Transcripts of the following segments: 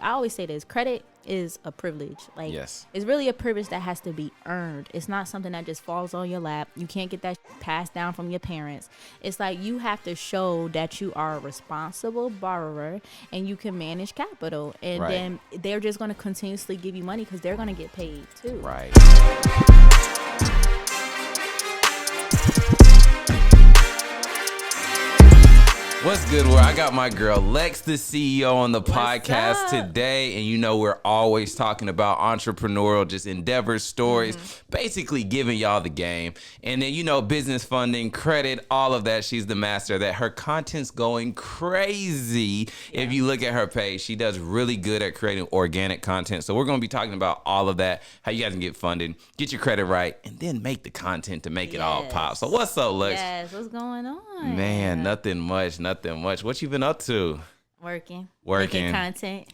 I always say this, credit is a privilege. Like, Yes. it's really a privilege that has to be earned. It's not something that just falls on your lap. You can't get that passed down from your parents. It's like you have to show that you are a responsible borrower and you can manage capital. And Right. then they're just going to continuously give you money because they're going to get paid too. Right. What's good, world? I got my girl Lex, the CEO, on the podcast today. And you know, we're always talking about entrepreneurial just endeavors, stories, basically giving y'all the game. And then, you know, business funding, credit, all of that. She's the master of that. Her content's going crazy. Yeah. If you look at her page, she does really good at creating organic content. So we're going to be talking about all of that, how you guys can get funded, get your credit right, and then make the content to make it all pop. So what's up, Lex? Yes, what's going on? Man, nothing much. What you been up to? Working. Making content.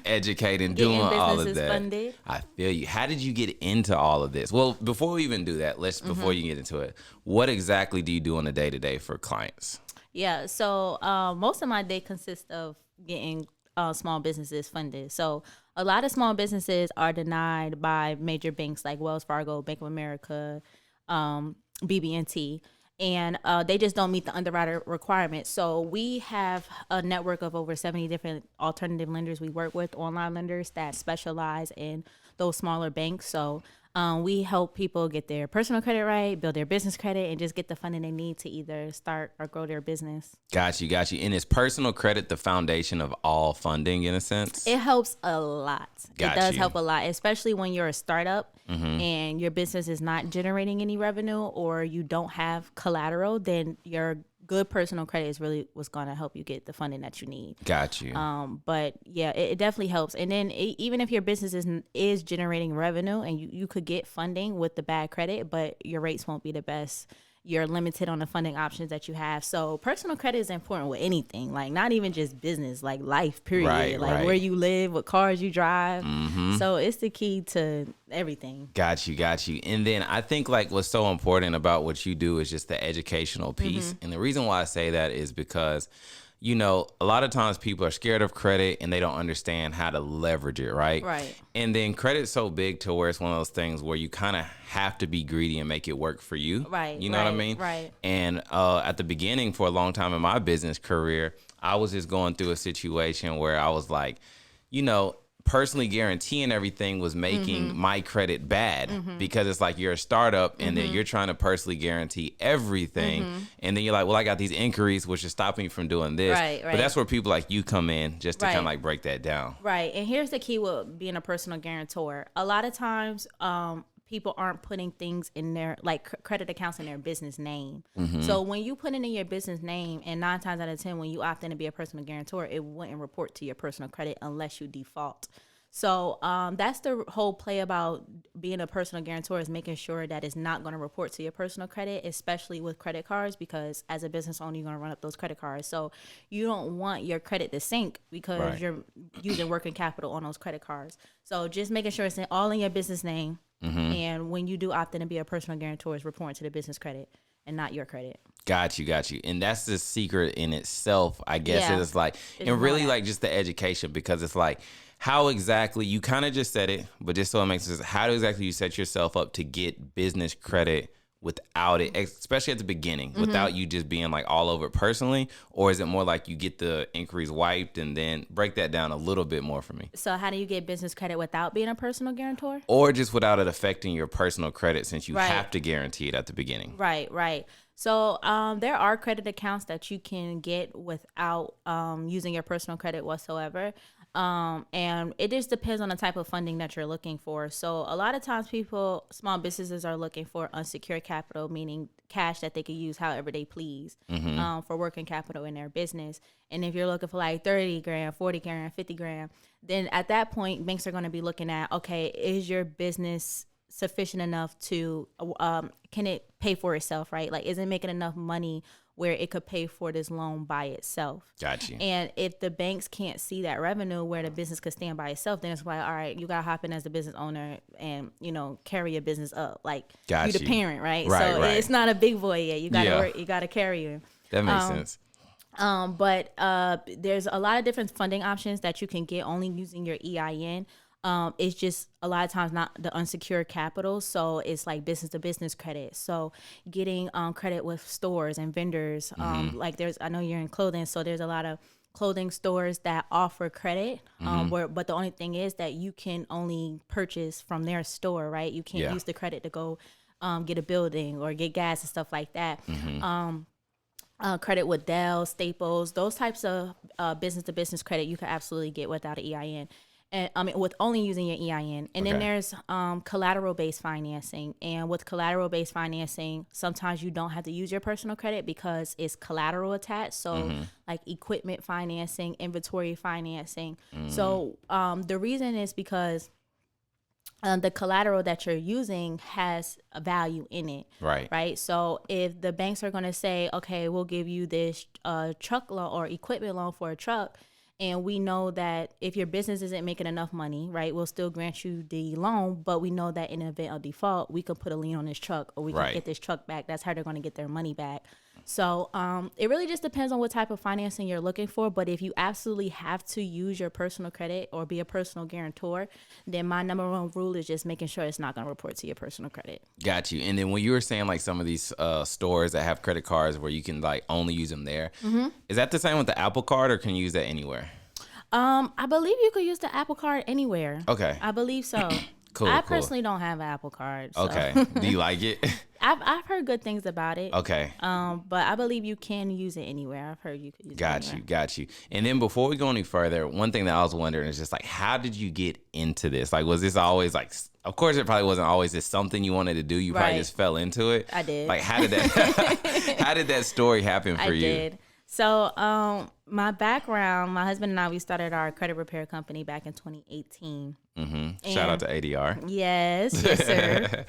Educating, doing all of that. Funded. I feel you. How did you get into all of this? Well, before we even do that, before you get into it, what exactly do you do on a day-to-day for clients? Yeah, so most of my day consists of getting small businesses funded. So a lot of small businesses are denied by major banks like Wells Fargo, Bank of America, BB&T. And they just don't meet the underwriter requirements. So we have a network of over 70 different alternative lenders we work with, online lenders that specialize in those smaller banks. So we help people get their personal credit right, build their business credit, and just get the funding they need to either start or grow their business. Got you. And is personal credit the foundation of all funding in a sense? It helps a lot. It does help a lot, especially when you're a startup and your business is not generating any revenue or you don't have collateral, then your good personal credit is really what's going to help you get the funding that you need. Got you. But yeah, it definitely helps. And then even if your business is generating revenue and you could get funding with the bad credit, but your rates won't be the best. You're limited on the funding options that you have. So personal credit is important with anything, like not even just business, like life, period. Right. Where you live, what cars you drive. So it's the key to everything. Got you. And then I think like what's so important about what you do is just the educational piece. And the reason why I say that is because, you know, a lot of times people are scared of credit and they don't understand how to leverage it, right? Right. And then credit's so big to where it's one of those things where you kind of have to be greedy and make it work for you. Right. You know what I mean? Right. And at the beginning, for a long time in my business career, I was just going through a situation where I was like, you know, personally guaranteeing everything was making my credit bad because it's like you're a startup and then you're trying to personally guarantee everything. And then you're like, well, I got these inquiries which is stopping me from doing this. Right. But that's where people like you come in just to kind of like break that down. Right. And here's the key with being a personal guarantor. A lot of times people aren't putting things in their like credit accounts in their business name. So when you put it in your business name, and 9 times out of 10 when you opt in to be a personal guarantor, it wouldn't report to your personal credit unless you default. So that's the whole play about being a personal guarantor, is making sure that it's not going to report to your personal credit, especially with credit cards, because as a business owner, you're going to run up those credit cards. So you don't want your credit to sink because you're using working capital on those credit cards. So just making sure it's all in your business name. And when you do opt in to be a personal guarantor, it's reporting to the business credit and not your credit. Got you. And that's the secret in itself, I guess. Yeah. It's like, and really like just the education, because it's like, how exactly, you kind of just said it, but just so it makes sense, how exactly you set yourself up to get business credit without it, especially at the beginning, without you just being like all over it personally? Or is it more like you get the inquiries wiped? And then break that down a little bit more for me. So how do you get business credit without being a personal guarantor? Or just without it affecting your personal credit, since you have to guarantee it at the beginning. Right. So there are credit accounts that you can get without using your personal credit whatsoever. And it just depends on the type of funding that you're looking for. So a lot of times small businesses are looking for unsecured capital, meaning cash that they can use however they please for working capital in their business. And if you're looking for like 30 grand, 40 grand, 50 grand, then at that point, banks are going to be looking at, okay, is your business sufficient enough to, can it pay for itself, right? Like, is it making enough money where it could pay for this loan by itself? Gotcha. And if the banks can't see that revenue where the business could stand by itself, then it's like, all right, you got to hop in as the business owner and, you know, carry your business up. Like, you the parent, right? So it's not a big boy yet. You got to work, you got to carry him. That makes sense. But there's a lot of different funding options that you can get only using your EIN. It's just a lot of times not the unsecured capital. So it's like business to business credit. So getting credit with stores and vendors. Like I know you're in clothing, so there's a lot of clothing stores that offer credit. But the only thing is that you can only purchase from their store, right? You can't use the credit to go get a building or get gas and stuff like that. Credit with Dell, Staples, those types of business to business credit you can absolutely get without an EIN. And I mean, with only using your EIN. And then there's collateral based financing. And with collateral based financing, sometimes you don't have to use your personal credit because it's collateral attached. So like equipment financing, inventory financing. So the reason is because the collateral that you're using has a value in it. Right. So if the banks are going to say, okay, we'll give you this truck loan or equipment loan for a truck, and we know that if your business isn't making enough money, right, we'll still grant you the loan, but we know that in the event of default, we could put a lien on this truck or we can get this truck back. That's how they're going to get their money back. So it really just depends on what type of financing you're looking for. But if you absolutely have to use your personal credit or be a personal guarantor, then my number one rule is just making sure it's not going to report to your personal credit. Got you. And then when you were saying like some of these stores that have credit cards where you can like only use them there, is that the same with the Apple Card or can you use that anywhere? I believe you could use the Apple Card anywhere. Okay. I believe so. I personally don't have an Apple Card. So. Okay. Do you like it? I've heard good things about it. Okay. But I believe you can use it anywhere. I've heard you could use it anywhere. Got you. And then before we go any further, one thing that I was wondering is just like, how did you get into this? Like, was this always like, of course it probably wasn't always just something you wanted to do. You probably just fell into it. I did. Like, how did that story happen for you? I did. So, my background, my husband and I, we started our credit repair company back in 2018. Shout out to ADR. Yes, sir.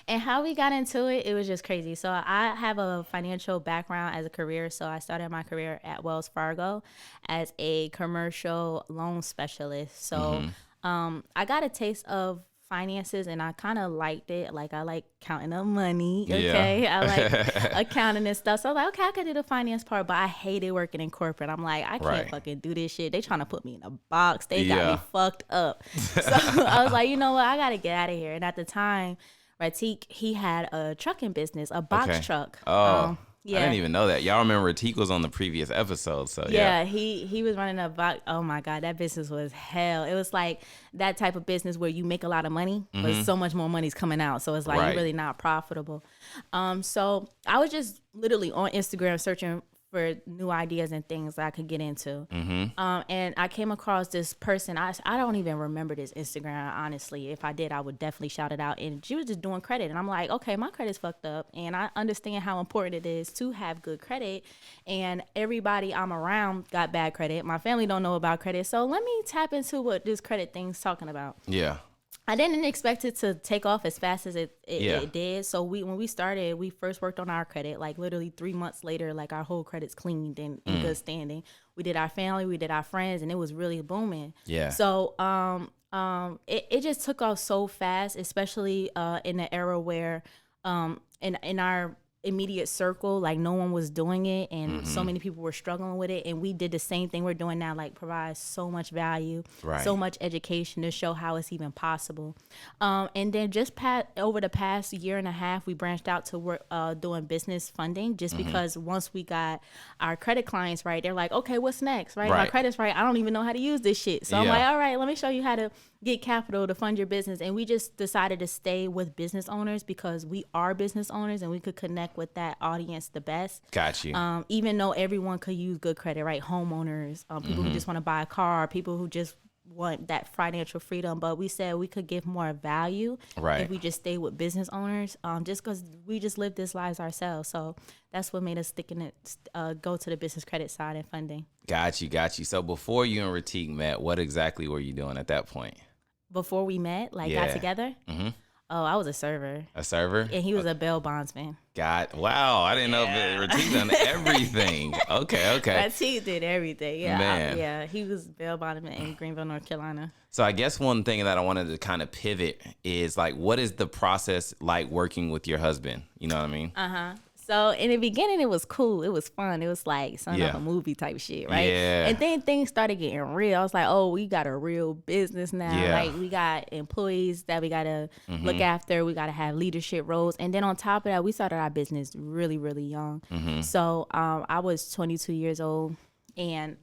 And how we got into it, it was just crazy. So I have a financial background as a career. So I started my career at Wells Fargo as a commercial loan specialist. So I got a taste of finances and I kind of liked it. Like I like counting up money. Okay. I like accounting and stuff. So I was like, okay, I could do the finance part, but I hated working in corporate. I'm like, I can't fucking do this shit. They trying to put me in a box. They got me fucked up. So I was like, you know what? I got to get out of here. And at the time, Ratik, he had a trucking business, a box truck. Oh, I didn't even know that. Y'all remember Ratik was on the previous episode, so yeah. He was running a box. Oh my God, that business was hell. It was like that type of business where you make a lot of money, but so much more money's coming out. So it's like you're really not profitable. So I was just literally on Instagram searching for new ideas and things that I could get into. And I came across this person. I don't even remember this Instagram, honestly. If I did, I would definitely shout it out. And she was just doing credit. And I'm like, okay, my credit's fucked up. And I understand how important it is to have good credit. And everybody I'm around got bad credit. My family don't know about credit. So let me tap into what this credit thing's talking about. Yeah. I didn't expect it to take off as fast as it did. So when we started, we first worked on our credit. Like literally 3 months later, like our whole credit's cleaned and in good standing. We did our family, we did our friends, and it was really booming. Yeah. So it just took off so fast, especially in the era where in our immediate circle, like no one was doing it and so many people were struggling with it, and we did the same thing we're doing now, like provide so much value, so much education to show how it's even possible. And then just over the past year and a half, we branched out to work doing business funding, just because once we got our credit clients right, they're like, okay, what's next, right? My credit's right, I don't even know how to use this shit. So I'm like, all right, let me show you how to get capital to fund your business. And we just decided to stay with business owners because we are business owners and we could connect with that audience the best. Got you. Even though everyone could use good credit, right? Homeowners, people who just want to buy a car, people who just want that financial freedom. But we said we could give more value if we just stay with business owners, just because we just live this lives ourselves. So that's what made us stick in it, go to the business credit side and funding. Got you. So before you and Ratik met, what exactly were you doing at that point? Before we met, got together? Oh, I was a server. A server? And he was a bail bondsman. Wow, I didn't know Ratik done everything. Okay. Ratik did everything. Yeah, man. He was bail bondsman in Greenville, North Carolina. So I guess one thing that I wanted to kind of pivot is like, what is the process like working with your husband? You know what I mean? So in the beginning, it was cool. It was fun. It was like something like a movie type shit, right? Yeah. And then things started getting real. I was like, oh, we got a real business now. Yeah. Like we got employees that we got to look after. We got to have leadership roles. And then on top of that, we started our business really, really young. So I was 22 years old. And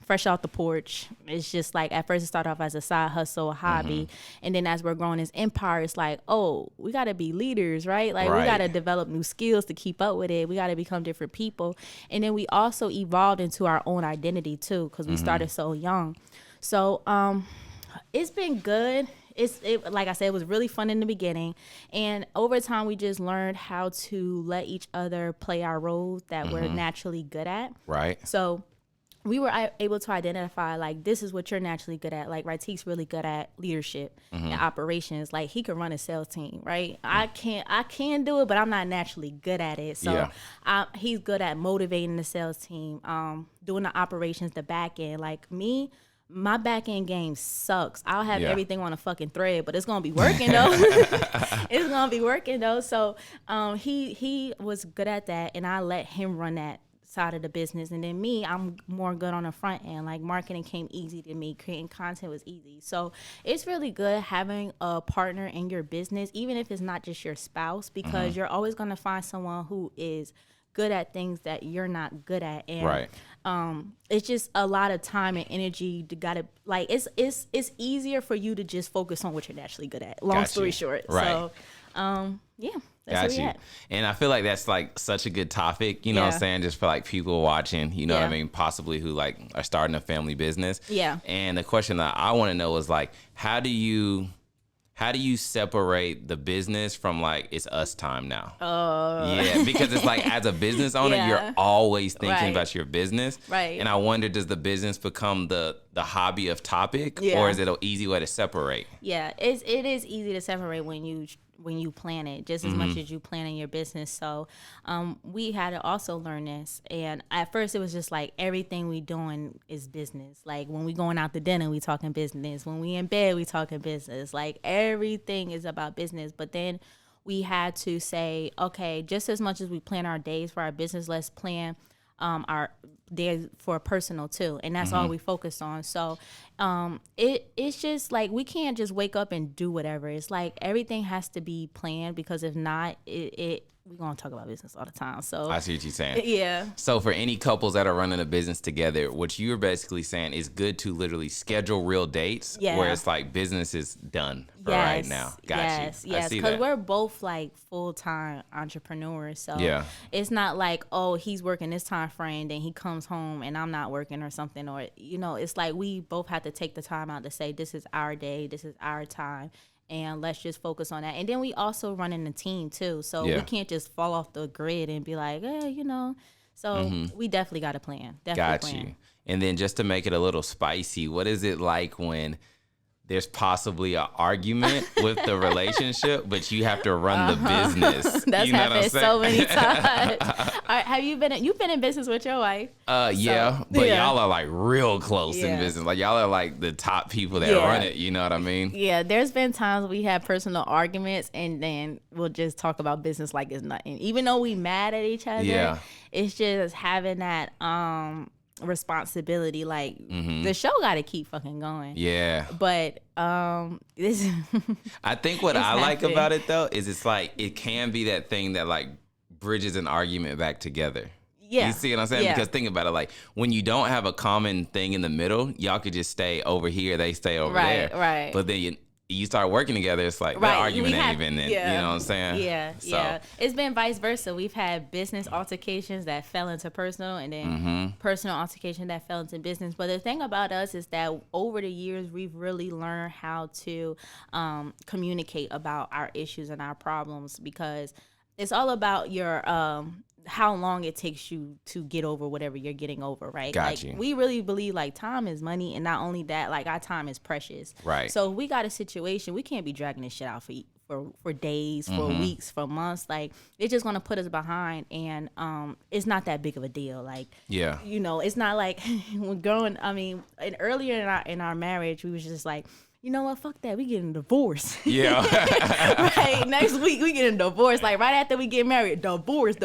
fresh off the porch, it's just like at first it started off as a side hustle, a hobby, and then as we're growing this empire, it's like, oh, we got to be leaders, right? Like we got to develop new skills to keep up with it. We got to become different people, and then we also evolved into our own identity too, because we started so young. So it's been good. Like I said, it was really fun in the beginning, and over time we just learned how to let each other play our roles that we're naturally good at. Right. So we were able to identify, like, this is what you're naturally good at. Like, Ratik's really good at leadership and operations. Like, he can run a sales team, right? I can do it, but I'm not naturally good at it. So he's good at motivating the sales team, doing the operations, the back end. Like me, my back end game sucks. I'll have everything on a fucking thread, but it's gonna be working though. It's gonna be working though. So he was good at that, and I let him run that side of the business. And then me, I'm more good on the front end. Like marketing came easy to me, creating content was easy. So it's really good having a partner in your business, even if it's not just your spouse, because you're always going to find someone who is good at things that you're not good at. And it's just a lot of time and energy to gotta, like, it's easier for you to just focus on what you're naturally good at, long story short. So yeah, that's where we at. And I feel like that's like such a good topic, you know what I'm saying, just for like people watching, you know what I mean, possibly who like are starting a family business. And the question that I want to know is like, how do you separate the business from like, it's us time now? Yeah, because it's like, as a business owner, you're always thinking about your business. And I wonder, does the business become the hobby of topic, or is it an easy way to separate? Yeah, it is easy to separate when you plan it, just as much as you plan in your business. So we had to also learn this. And at first it was just like, everything we doing is business. Like when we going out to dinner, we talking business. When we in bed, we talking business. Like everything is about business. But then we had to say, okay, just as much as we plan our days for our business, let's plan our days for personal too. And that's all we focused on. So it's just like, we can't just wake up and do whatever. It's like everything has to be planned, because if not, we're going to talk about business all the time. So I see what you're saying. Yeah. So for any couples that are running a business together, what you're basically saying is good to literally schedule real dates where it's like business is done for right now. Yes, because we're both like full-time entrepreneurs. So it's not like, oh, he's working this time frame, then he comes home and I'm not working or something. Or, you know, it's like we both have to take the time out to say, this is our day, this is our time, and let's just focus on that. And then we also run in a team too, so we can't just fall off the grid and be like, you know. So we definitely got a plan. Got you. And then just to make it a little spicy, what is it like when there's possibly an argument with the relationship, but you have to run the business? That's happened so many times. Have you've been in business with your wife? But y'all are like real close in business. Like y'all are like the top people that run it. You know what I mean? Yeah, there's been times we have personal arguments, and then we'll just talk about business like it's nothing. Even though we mad at each other, it's just having that responsibility. Like the show got to keep fucking going. But this I think what I like about it though is it's like, it can be that thing that like bridges an argument back together. You see what I'm saying? Because think about it, like when you don't have a common thing in the middle, y'all could just stay over here, they stay over there. But then you start working together, it's like that argument ain't even in, you know what I'm saying? So it's been vice versa. We've had business altercations that fell into personal, and then personal altercation that fell into business. But the thing about us is that over the years, we've really learned how to communicate about our issues and our problems, because it's all about your how long it takes you to get over whatever you're getting over, right? We really believe like time is money, and not only that, like our time is precious. So if we got a situation, we can't be dragging this shit out for days, for weeks, for months. Like it's just gonna put us behind, and it's not that big of a deal. Like you know, it's not like when growing. I mean, and earlier in our marriage, we was just like, you know what, fuck that, we getting divorced. Yeah. Right, next week we getting divorced, like right after we get married, divorce.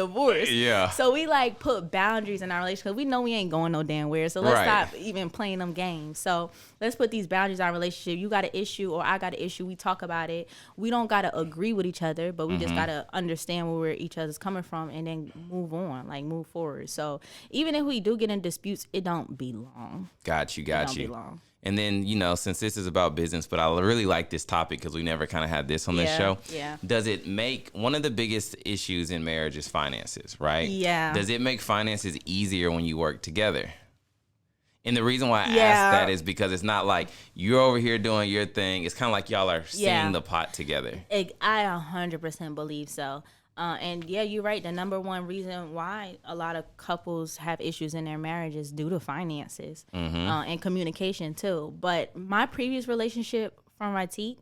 Yeah. So we like put boundaries in our relationship. We know we ain't going no damn where, so let's Right. stop even playing them games. So let's put these boundaries in our relationship. You got an issue or I got an issue, we talk about it. We don't gotta agree with each other, but we just gotta understand where each other's coming from and then move on, like move forward. So even if we do get in disputes, it don't be long. Got you. It don't be long. And then, you know, since this is about business, but I really like this topic because we never kind of had this on this show. Yeah. Does it make, one of the biggest issues in marriage is finances, right? Yeah. Does it make finances easier when you work together? And the reason why I ask that is because it's not like you're over here doing your thing. It's kind of like y'all are seeing the pot together. I 100% believe so. And yeah, you're right. The number one reason why a lot of couples have issues in their marriage is due to finances and communication too. But my previous relationship from Ratik,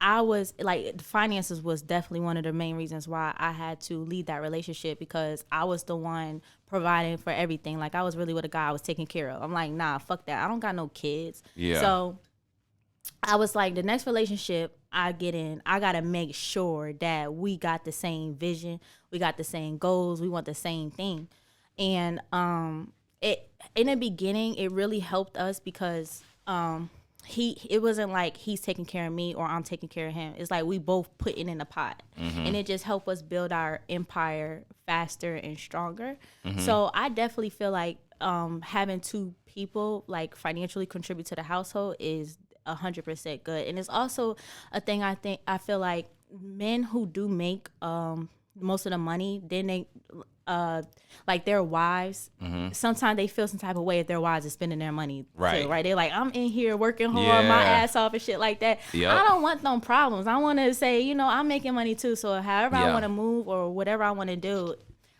I was like, finances was definitely one of the main reasons why I had to lead that relationship, because I was the one providing for everything. Like I was really with a guy I was taking care of. I'm like, nah, fuck that. I don't got no kids. Yeah. So I was like, the next relationship I get in, I gotta make sure that we got the same vision, we got the same goals, we want the same thing. And it in the beginning, it really helped us because it wasn't like he's taking care of me or I'm taking care of him. It's like we both put it in the pot, and it just helped us build our empire faster and stronger. So I definitely feel like having two people like financially contribute to the household is 100% good. And it's also a thing I feel like men who do make most of the money, then they like their wives, sometimes they feel some type of way if their wives are spending their money too, right? They're like, I'm in here working hard, my ass off and shit like that. I don't want them problems. I want to say, you know, I'm making money too, so however I want to move or whatever I want to do,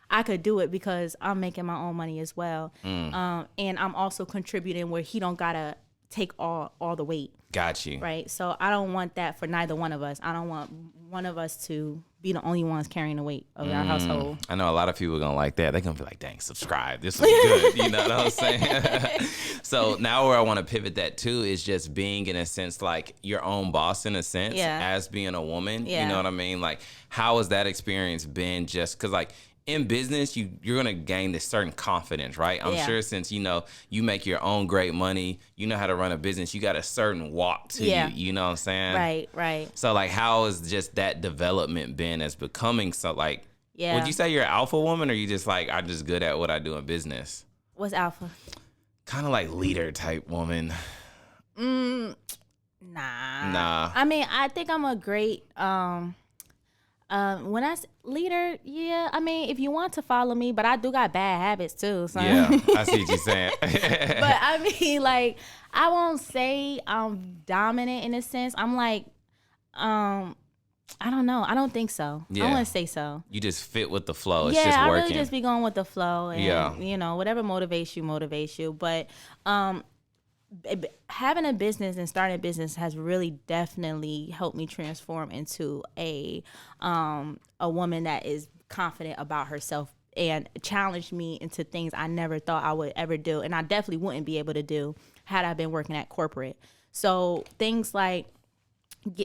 I could do it because I'm making my own money as well. And I'm also contributing where he don't gotta take all the weight. Got you. Right. So I don't want that for neither one of us. I don't want one of us to be the only ones carrying the weight of our household. I know a lot of people are gonna like that. They're gonna be like, dang, subscribe. This is good. You know what I'm saying? So now where I want to pivot that to is just being, in a sense, like your own boss in a sense, as being a woman. You know what I mean? Like, how has that experience been? Just because, like, in business, you're going to gain this certain confidence, right? I'm sure since, you know, you make your own great money, you know how to run a business, you got a certain walk to you, you know what I'm saying? Right. So, like, how has just that development been as becoming so, like, would you say you're an alpha woman, or you just like, I'm just good at what I do in business? What's alpha? Kind of like leader type woman. Nah. I mean, I think I'm a great... when I leader, I mean, if you want to follow me, but I do got bad habits too. So. Yeah, I see what you're saying. But I mean, like, I won't say I'm dominant in a sense. I'm like, I don't know. I don't think so. I wouldn't say so. You just fit with the flow. It's just working. I really just be going with the flow, and you know, whatever motivates you. But having a business and starting a business has really definitely helped me transform into a woman that is confident about herself and challenged me into things I never thought I would ever do, and I definitely wouldn't be able to do had I been working at corporate. So things like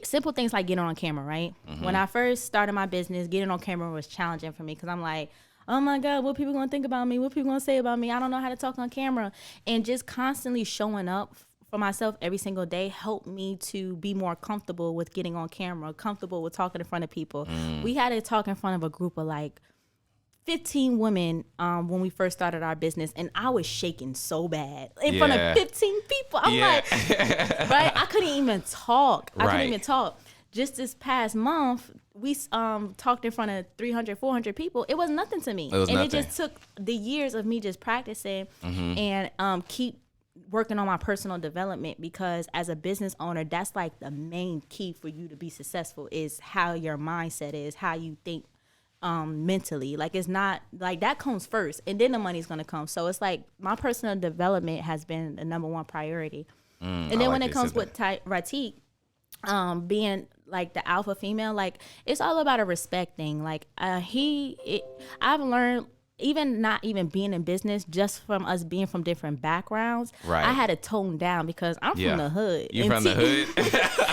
simple things like getting on camera, right? When I first started my business, getting on camera was challenging for me because I'm like, oh my God, what people gonna think about me? What people gonna say about me? I don't know how to talk on camera. And just constantly showing up for myself every single day helped me to be more comfortable with getting on camera, comfortable with talking in front of people. We had to talk in front of a group of like 15 women when we first started our business, and I was shaking so bad in front of 15 people. I'm like, right? I couldn't even talk. Just this past month, we talked in front of 300, 400 people. It was nothing to me. It just took the years of me just practicing and keep working on my personal development, because as a business owner, that's like the main key for you to be successful is how your mindset is, how you think mentally. Like, it's not like that comes first and then the money's going to come. So it's like my personal development has been the number one priority. And then when it comes with Ratik, being like the alpha female, like it's all about a respect thing. Like I've learned even not even being in business, just from us being from different backgrounds, Right. I had to tone down because I'm from the hood. You from the hood?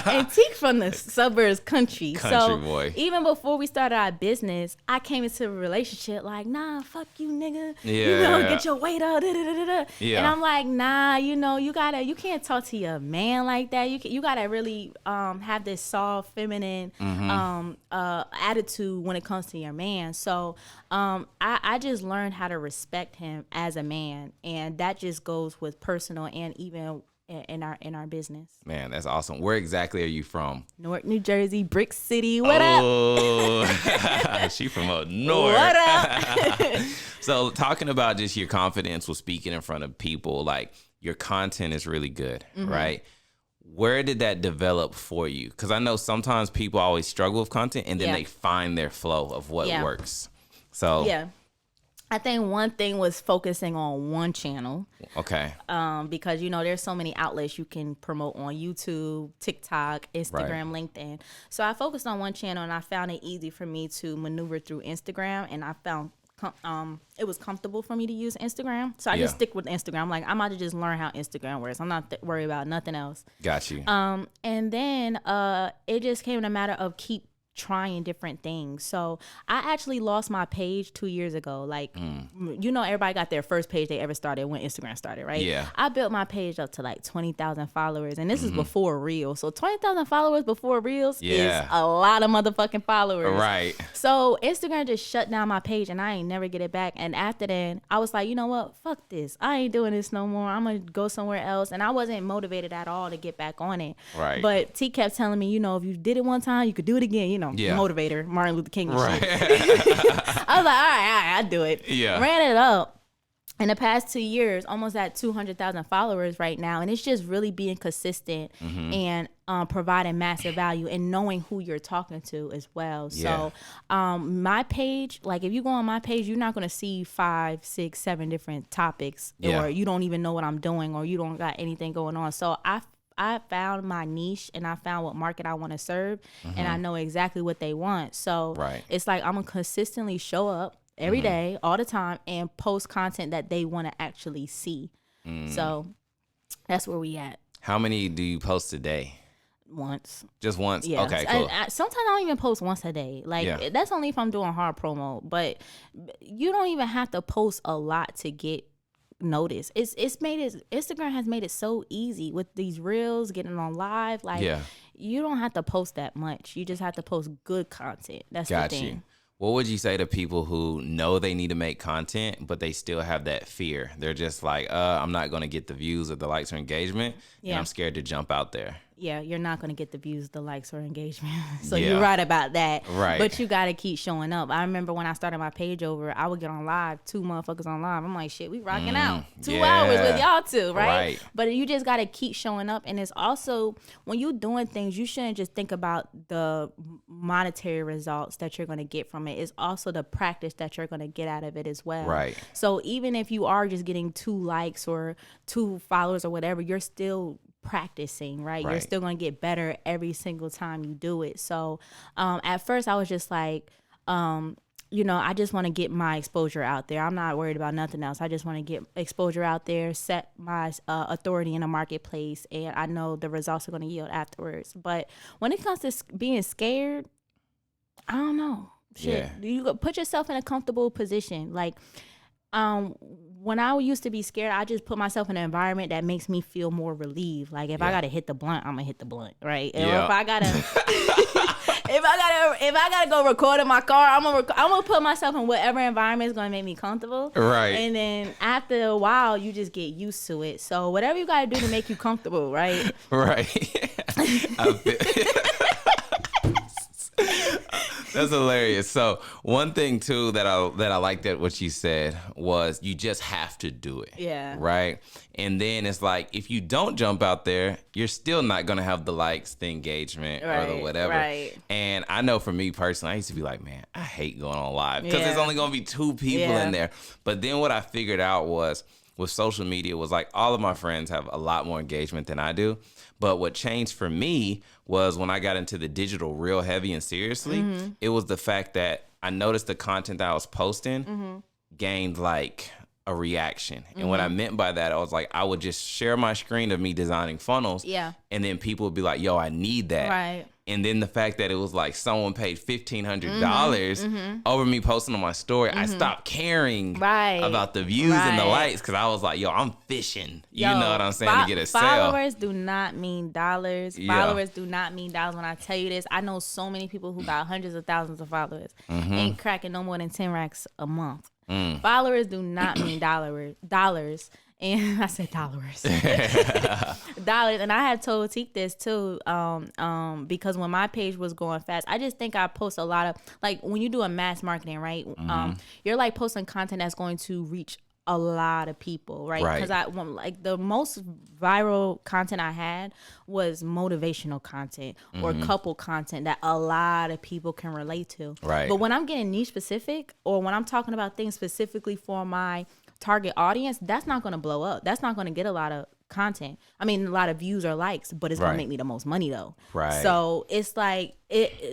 And Teak from the suburbs country. Country boy. Even before we started our business, I came into a relationship like, nah, fuck you, nigga. Yeah. You know, get your weight up. Da, da, da, da, da. Yeah. And I'm like, nah, you know, you can't talk to your man like that. You gotta really have this soft, feminine attitude when it comes to your man. So I just learned how to respect him as a man, and that just goes with personal and even in our business. Man, that's awesome. Where exactly are you from? Newark, New Jersey, Brick City. What up? Oh, she from up north. What up? So talking about just your confidence with speaking in front of people, like your content is really good, right? Where did that develop for you? Because I know sometimes people always struggle with content and then they find their flow of what works. So I think one thing was focusing on one channel. Okay. Because, you know, there's so many outlets you can promote on YouTube, TikTok, Instagram, LinkedIn. So I focused on one channel, and I found it easy for me to maneuver through Instagram, and I found it was comfortable for me to use Instagram. So I just stick with Instagram. I'm like, I'm about to just learn how Instagram works. I'm not worried about nothing else. Got you. And then it just came in a matter of keep trying different things. So I actually lost my page 2 years ago. Like, you know, everybody got their first page they ever started when Instagram started, right? Yeah. I built my page up to like 20,000 followers, and this is before Reels. So 20,000 followers before Reels is a lot of motherfucking followers. Right. So Instagram just shut down my page, and I ain't never get it back. And after that, I was like, you know what? Fuck this. I ain't doing this no more. I'm going to go somewhere else. And I wasn't motivated at all to get back on it. Right. But T kept telling me, you know, if you did it one time, you could do it again, you know. Motivator, Martin Luther King and shit. I was like, all right, I'll do it. Yeah. Ran it up. In the past 2 years, almost at 200,000 followers right now. And it's just really being consistent and providing massive value and knowing who you're talking to as well. So my page, like if you go on my page, you're not going to see 5, 6, 7 different topics or you don't even know what I'm doing or you don't got anything going on. So I found my niche and I found what market I want to serve and I know exactly what they want. So it's like I'm going to consistently show up every day, all the time, and post content that they want to actually see. So that's where we at. How many do you post a day? Once. Just once? Yeah. Okay, cool. Sometimes I don't even post once a day. Like that's only if I'm doing hard promo. But you don't even have to post a lot to get noticed. Instagram has made it so easy with these reels, getting on live. Like you don't have to post that much. You just have to post good content. That's the thing. You. What would you say to people who know they need to make content, but they still have that fear? They're just like, I'm not going to get the views or the likes or engagement, and I'm scared to jump out there. Yeah, you're not going to get the views, the likes, or engagement. So you're right about that. Right. But you got to keep showing up. I remember when I started my page over, I would get on live, 2 motherfuckers on live. I'm like, shit, we rocking out. 2 hours with y'all two, right? But you just got to keep showing up. And it's also, when you're doing things, you shouldn't just think about the monetary results that you're going to get from it. It's also the practice that you're going to get out of it as well. Right. So even if you are just getting 2 likes or 2 followers or whatever, you're still practicing, right? You're still going to get better every single time you do it. So at first I was just like, you know, I just want to get my exposure out there. I'm not worried about nothing else. I just want to get exposure out there, set my authority in the marketplace, and I know the results are going to yield afterwards. But when it comes to being scared, I don't know. Shit, you put yourself in a comfortable position. Like, when I used to be scared, I just put myself in an environment that makes me feel more relieved. Like if I gotta hit the blunt, I'm gonna hit the blunt, right? And if I gotta, if I gotta go record in my car, I'm gonna put myself in whatever environment is gonna make me comfortable, right? And then after a while, you just get used to it. So whatever you gotta do to make you comfortable, right? Right. That's hilarious. So one thing too that I liked at what you said was you just have to do it. Yeah. Right. And then it's like if you don't jump out there, you're still not gonna have the likes, the engagement, or the whatever. Right. And I know for me personally, I used to be like, man, I hate going on live because there's only gonna be 2 people in there. But then what I figured out was with social media was like all of my friends have a lot more engagement than I do. But what changed for me was when I got into the digital real heavy and seriously, it was the fact that I noticed the content that I was posting gained like a reaction. And what I meant by that, I was like, I would just share my screen of me designing funnels. Yeah. And then people would be like, yo, I need that. Right. And then the fact that it was like someone paid $1,500 over me posting on my story, I stopped caring about the views and the likes, because I was like, yo, I'm fishing. You know what I'm saying? To get a sale. Followers do not mean dollars. Yeah. Followers do not mean dollars. When I tell you this, I know so many people who got hundreds of thousands of followers, ain't cracking no more than 10 racks a month. Followers do not mean dollars. And I said dollars. Dollars. And I had told Teak this too, because when my page was going fast, I just think I post a lot of, like, when you do a mass marketing, right? You're like posting content that's going to reach a lot of people, right? Because like the most viral content I had was motivational content or couple content that a lot of people can relate to. Right. But when I'm getting niche specific, or when I'm talking about things specifically for my target audience, that's not going to blow up. That's not going to get a lot of content. I mean, a lot of views or likes, but it's going to make me the most money though. Right. So it's like,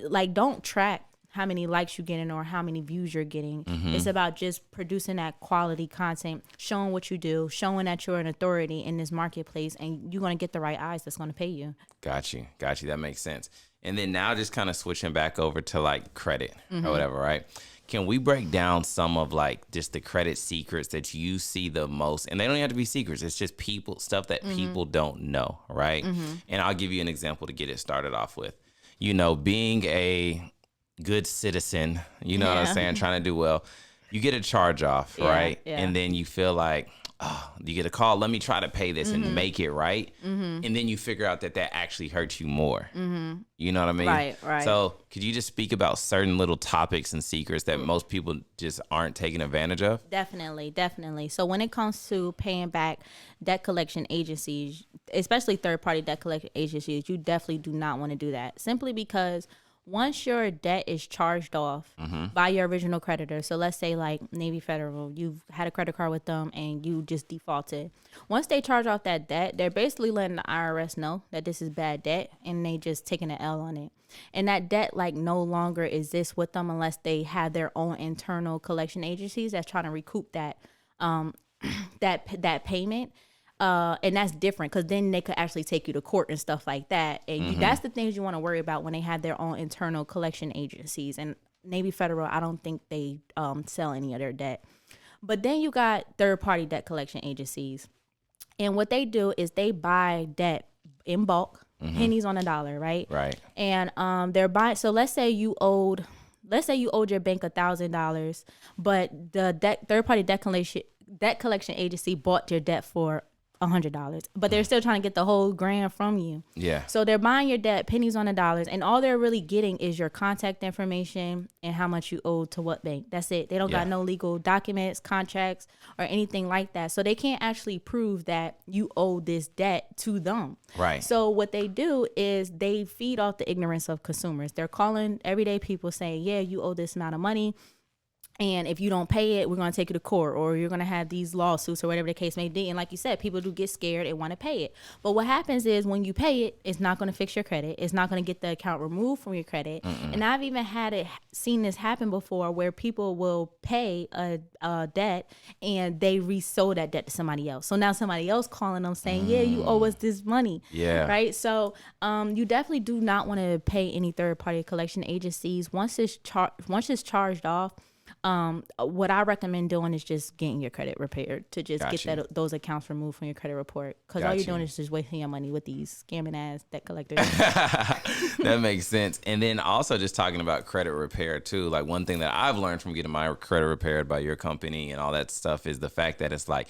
like, don't track how many likes you're getting or how many views you're getting. It's about just producing that quality content, showing what you do, showing that you're an authority in this marketplace, and you're going to get the right eyes that's going to pay you. Got you. That makes sense. And then now just kind of switching back over to like credit or whatever, right? Can we break down some of like just the credit secrets that you see the most? And they don't have to be secrets. It's just stuff that people don't know, right? And I'll give you an example to get it started off with. You know, being a good citizen, you know what I'm saying, trying to do well, you get a charge off, right? And then you feel like, oh, you get a call, let me try to pay this and make it right. And then you figure out that actually hurts you more. You know what I mean? Right. So could you just speak about certain little topics and secrets that most people just aren't taking advantage of? Definitely. So when it comes to paying back debt collection agencies, especially third-party debt collection agencies, you definitely do not want to do that, simply because once your debt is charged off by your original creditor, so let's say like Navy Federal, you've had a credit card with them and you just defaulted. Once they charge off that debt, they're basically letting the IRS know that this is bad debt, and they just taking an L on it. And that debt like no longer exists with them unless they have their own internal collection agencies that's trying to recoup that that payment. And that's different, because then they could actually take you to court and stuff like that. And that's the things you want to worry about when they have their own internal collection agencies. And Navy Federal, I don't think they sell any of their debt. But then you got third-party debt collection agencies. And what they do is they buy debt in bulk, pennies on a dollar, right? Right. And they're buying. So let's say you owed your bank $1,000, but the third-party debt collection agency bought your debt for $100, but they're still trying to get the whole grand from you. Yeah. So they're buying your debt pennies on the dollars, and all they're really getting is your contact information and how much you owe to what bank. That's it. They don't got no legal documents, contracts, or anything like that. So they can't actually prove that you owe this debt to them. Right. So what they do is they feed off the ignorance of consumers. They're calling everyday people saying, yeah, you owe this amount of money, and if you don't pay it, we're going to take you to court, or you're going to have these lawsuits, or whatever the case may be. And like you said, people do get scared and want to pay it. But what happens is when you pay it, it's not going to fix your credit. It's not going to get the account removed from your credit. And I've even seen this happen before, where people will pay a debt and they resold that debt to somebody else. So now somebody else calling them saying, yeah, you owe us this money. Yeah. Right. So you definitely do not want to pay any third party collection agencies. Once it's charged off, what I recommend doing is just getting your credit repaired, to just get those accounts removed from your credit report, because all you're doing is just wasting your money with these scamming ass debt collectors. That makes sense. And then also just talking about credit repair too, like one thing that I've learned from getting my credit repaired by your company and all that stuff is the fact that it's like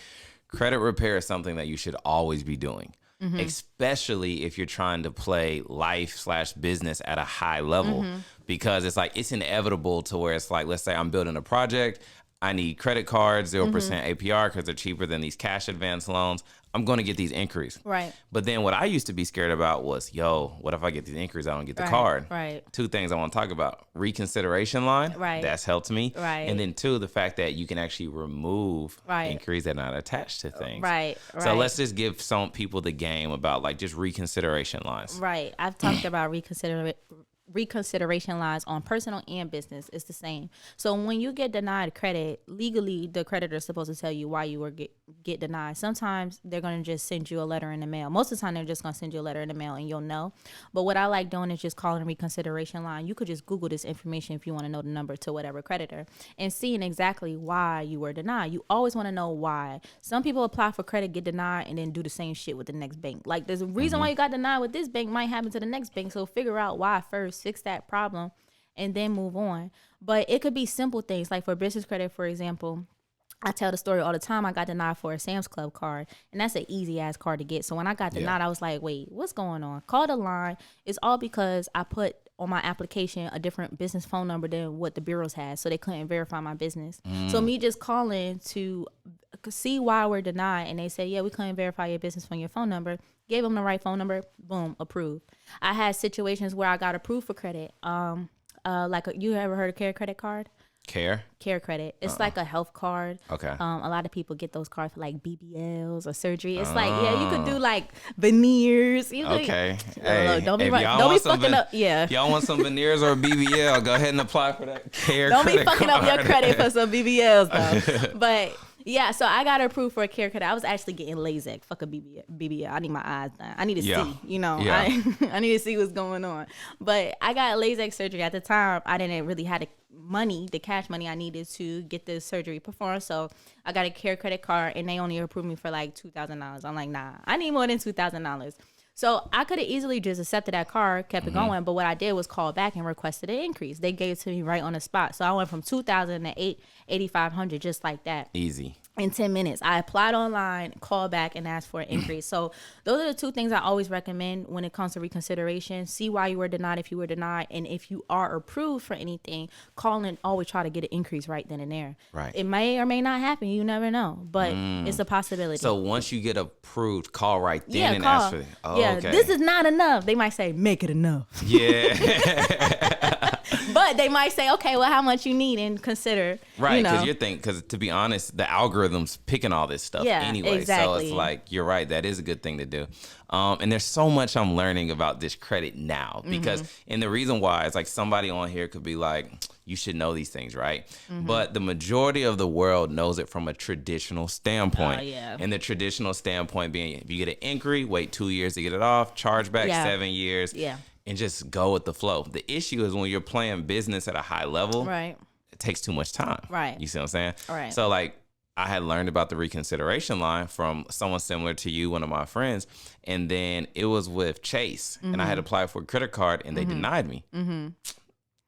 credit repair is something that you should always be doing. Especially if you're trying to play life/business at a high level, because it's like, it's inevitable to where it's like, let's say I'm building a project, I need credit cards, 0% APR, because they're cheaper than these cash advance loans. I'm going to get these inquiries. Right. But then what I used to be scared about was, what if I get these inquiries, I don't get the card? Right. Two things I want to talk about. Reconsideration line. Right. That's helped me. Right. And then two, the fact that you can actually remove inquiries that are not attached to things. Right. So let's just give some people the game about like just reconsideration lines. Right. I've talked about reconsideration lines on personal and business. It's the same. So when you get denied credit, legally, the creditor is supposed to tell you why you were get denied. Sometimes they're going to just send you a letter in the mail. Most of the time, they're just going to send you a letter in the mail and you'll know. But what I like doing is just calling a reconsideration line. You could just Google this information if you want to know the number to whatever creditor and seeing exactly why you were denied. You always want to know why. Some people apply for credit, get denied, and then do the same shit with the next bank. Like, there's a reason why you got denied with this bank might happen to the next bank. So figure out why first, fix that problem, and then move on. But it could be simple things. Like for business credit, for example, I tell the story all the time. I got denied for a Sam's Club card, and that's an easy ass card to get. So when I got denied, I was like, wait, what's going on? Call the line. It's all because I put on my application a different business phone number than what the bureaus had, so they couldn't verify my business. So me just calling to see why we're denied, and they say, yeah, we couldn't verify your business from your phone number. Gave them the right phone number, boom, approved. I had situations where I got approved for credit. You ever heard of Care Credit Card? Care Credit. It's like a health card. Okay. A lot of people get those cards for like BBLs or surgery. It's like, yeah, you could do like veneers. Okay. Hey, don't be fucking up. Yeah. If y'all want some veneers or a BBL, go ahead and apply for that Care Don't Credit be fucking card. up your credit for some BBLs though. But yeah, so I got approved for a Care Credit. I was actually getting LASIK. Fuck a BBL. I need my eyes done. I need to see, I need to see what's going on. But I got LASIK surgery. At the time, I didn't really have the cash money I needed to get the surgery performed. So I got a Care Credit card, and they only approved me for like $2,000. I'm like, nah, I need more than $2,000. So I could have easily just accepted that card, kept it going. But what I did was call back and requested an increase. They gave it to me right on the spot. So I went from $2,000 to $8,500 just like that. Easy. In 10 minutes. I applied online, called back, and asked for an increase. So those are the two things I always recommend when it comes to reconsideration. See why you were denied if you were denied. And if you are approved for anything, call and always try to get an increase right then and there. Right. It may or may not happen. You never know. But it's a possibility. So once you get approved, call right then and ask for it. Oh, yeah, okay. This is not enough. They might say, make it enough. Yeah. But they might say, okay, well, how much you need and consider. Right, because to be honest, the algorithm's picking all this stuff anyway. Exactly. So it's like, you're right, that is a good thing to do. And there's so much I'm learning about this credit now because, and the reason why is like somebody on here could be like, you should know these things, right? But the majority of the world knows it from a traditional standpoint. And the traditional standpoint being, if you get an inquiry, wait 2 years to get it off, charge back 7 years. And just go with the flow. The issue is when you're playing business at a high level, it takes too much time. You see what I'm saying? Right. So like I had learned about the reconsideration line from someone similar to you, one of my friends. And then it was with Chase. And I had applied for a credit card and they denied me.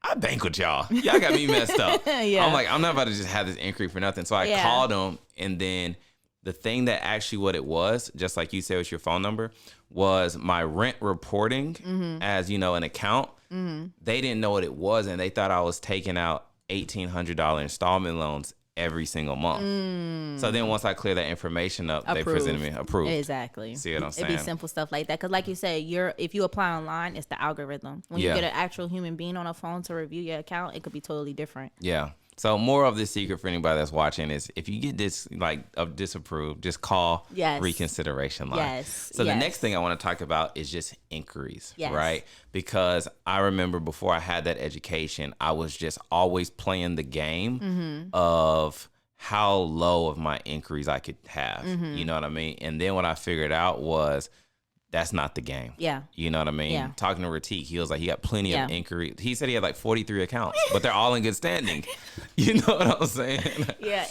I bank with y'all. Y'all got me messed up. I'm like, I'm not about to just have this inquiry for nothing. So I called them, and then the thing that actually what it was, just like you said with your phone number, was my rent reporting as, an account. They didn't know what it was, and they thought I was taking out $1,800 installment loans every single month. So then once I clear that information up, they presented me approved. Exactly. See what I'm saying? It'd be simple stuff like that. Because like you said, if you apply online, it's the algorithm. When you get an actual human being on a phone to review your account, it could be totally different. Yeah. So more of the secret for anybody that's watching is if you get disapproved, just call reconsideration line. So the next thing I want to talk about is just inquiries, right? Because I remember before I had that education, I was just always playing the game of how low of my inquiries I could have. You know what I mean? And then what I figured out was that's not the game. You know what I mean? Talking to Ratik, he was like, he got plenty of inquiries. He said he had like 43 accounts, but they're all in good standing. You know what I'm saying?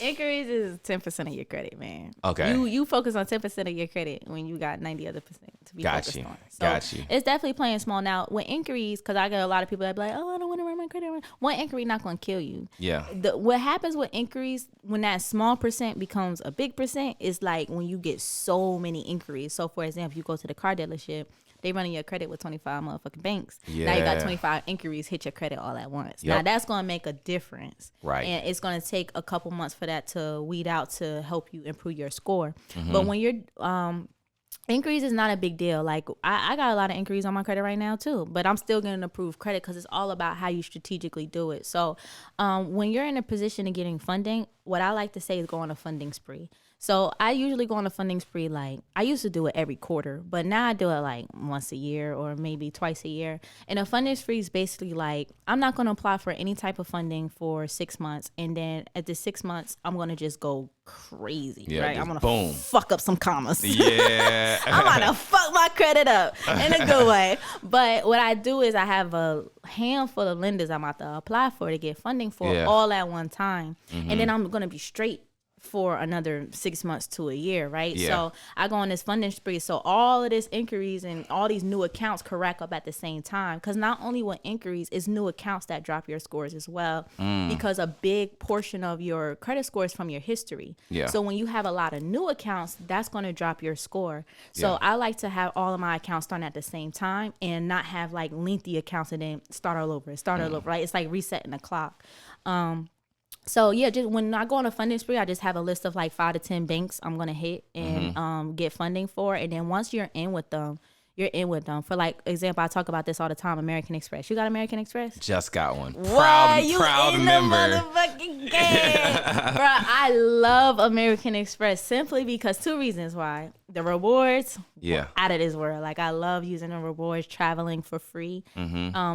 Inquiries is 10% of your credit, man. Okay. You focus on 10% of your credit when you got 90 other percent to be focused on. So Got you. It's definitely playing small. Now, with inquiries, because I get a lot of people that be like, oh, I don't want to run my credit. One inquiry not going to kill you. What happens with inquiries, when that small percent becomes a big percent, is like when you get so many inquiries. So, for example, you go to the car dealership, they running your credit with 25 motherfucking banks. Now you got 25 inquiries hit your credit all at once. Now that's going to make a difference. And it's going to take a couple months for that to weed out to help you improve your score. But when you're inquiries is not a big deal. Like I got a lot of inquiries on my credit right now too, but I'm still getting approved credit because it's all about how you strategically do it. So when you're in a position of getting funding, what I like to say is go on a funding spree. So I usually go on a funding spree. Like I used to do it every quarter, but now I do it like once a year or maybe twice a year. And a funding spree is basically like I'm not going to apply for any type of funding for 6 months, and then at the 6 months I'm going to just go crazy. Yeah, right? I'm just going to fuck up some commas. Yeah. I'm going to fuck my credit up in a good way. But what I do is I have a handful of lenders I'm about to apply for to get funding for all at one time, and then I'm going to be straight for another 6 months to a year, right? Yeah. So I go on this funding spree. So all of this inquiries and all these new accounts could rack up at the same time. Because not only with inquiries, it's new accounts that drop your scores as well. Because a big portion of your credit score is from your history. Yeah. So when you have a lot of new accounts, that's going to drop your score. So I like to have all of my accounts starting at the same time and not have like lengthy accounts and then start all over, right? It's like resetting the clock. So yeah, just when I go on a funding spree, I just have a list of like 5 to 10 banks I'm gonna hit and get funding for. And then once you're in with them, you're in with them. For like example, I talk about this all the time. American Express. You got American Express? Just got one. What? Proud in member. The motherfucking game, bro. I love American Express simply because 2 reasons why. The rewards, out of this world. Like I love using the rewards, traveling for free,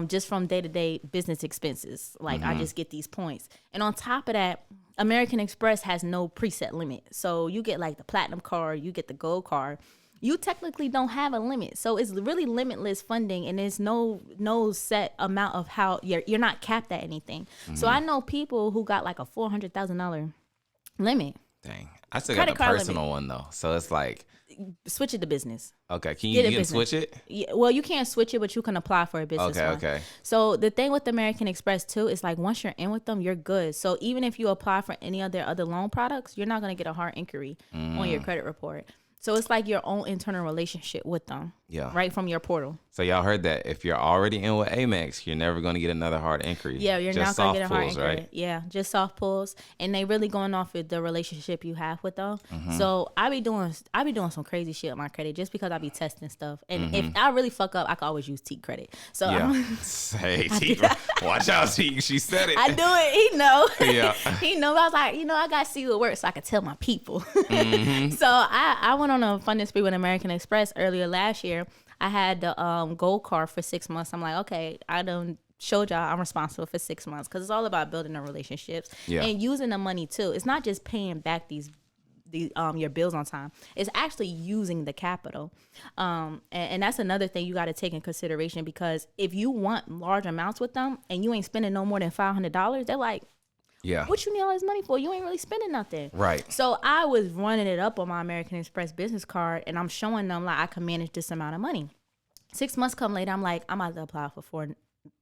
just from day-to-day business expenses. Like I just get these points, and on top of that, American Express has no preset limit. So you get like the platinum card, you get the gold card. You technically don't have a limit, so it's really limitless funding, and there's no set amount of how you're not capped at anything. So I know people who got like a $400,000 limit. Dang, I still got the personal one though, so it's like switch it to business. Okay, you can switch it? Yeah, well, you can't switch it, but you can apply for a business one. Okay. So the thing with American Express too is like once you're in with them, you're good. So even if you apply for any of their other loan products, you're not gonna get a hard inquiry on your credit report. So it's like your own internal relationship with them. Yeah. Right from your portal. So y'all heard that. If you're already in with Amex, you're never going to get another hard inquiry. Yeah, you're just not going to get a hard inquiry. Right? Yeah, just soft pulls. And they really going off with the relationship you have with them. So I be doing some crazy shit on my credit just because I be testing stuff. And if I really fuck up, I can always use T credit. So hey, T, watch out, T. She said it. I do it. He know. Yeah. He know. I was like, I got to see what works so I can tell my people. So I went on a funding spree with American Express earlier last year. I had the gold card for 6 months. I'm like, okay, I done showed y'all I'm responsible for 6 months because it's all about building the relationships and using the money too. It's not just paying back these your bills on time. It's actually using the capital. And that's another thing you got to take in consideration, because if you want large amounts with them and you ain't spending no more than $500, they're like, what you need all this money for? You ain't really spending nothing. Right. So I was running it up on my American Express business card, and I'm showing them like I can manage this amount of money. 6 months come later, I'm like, I'm about to apply for 4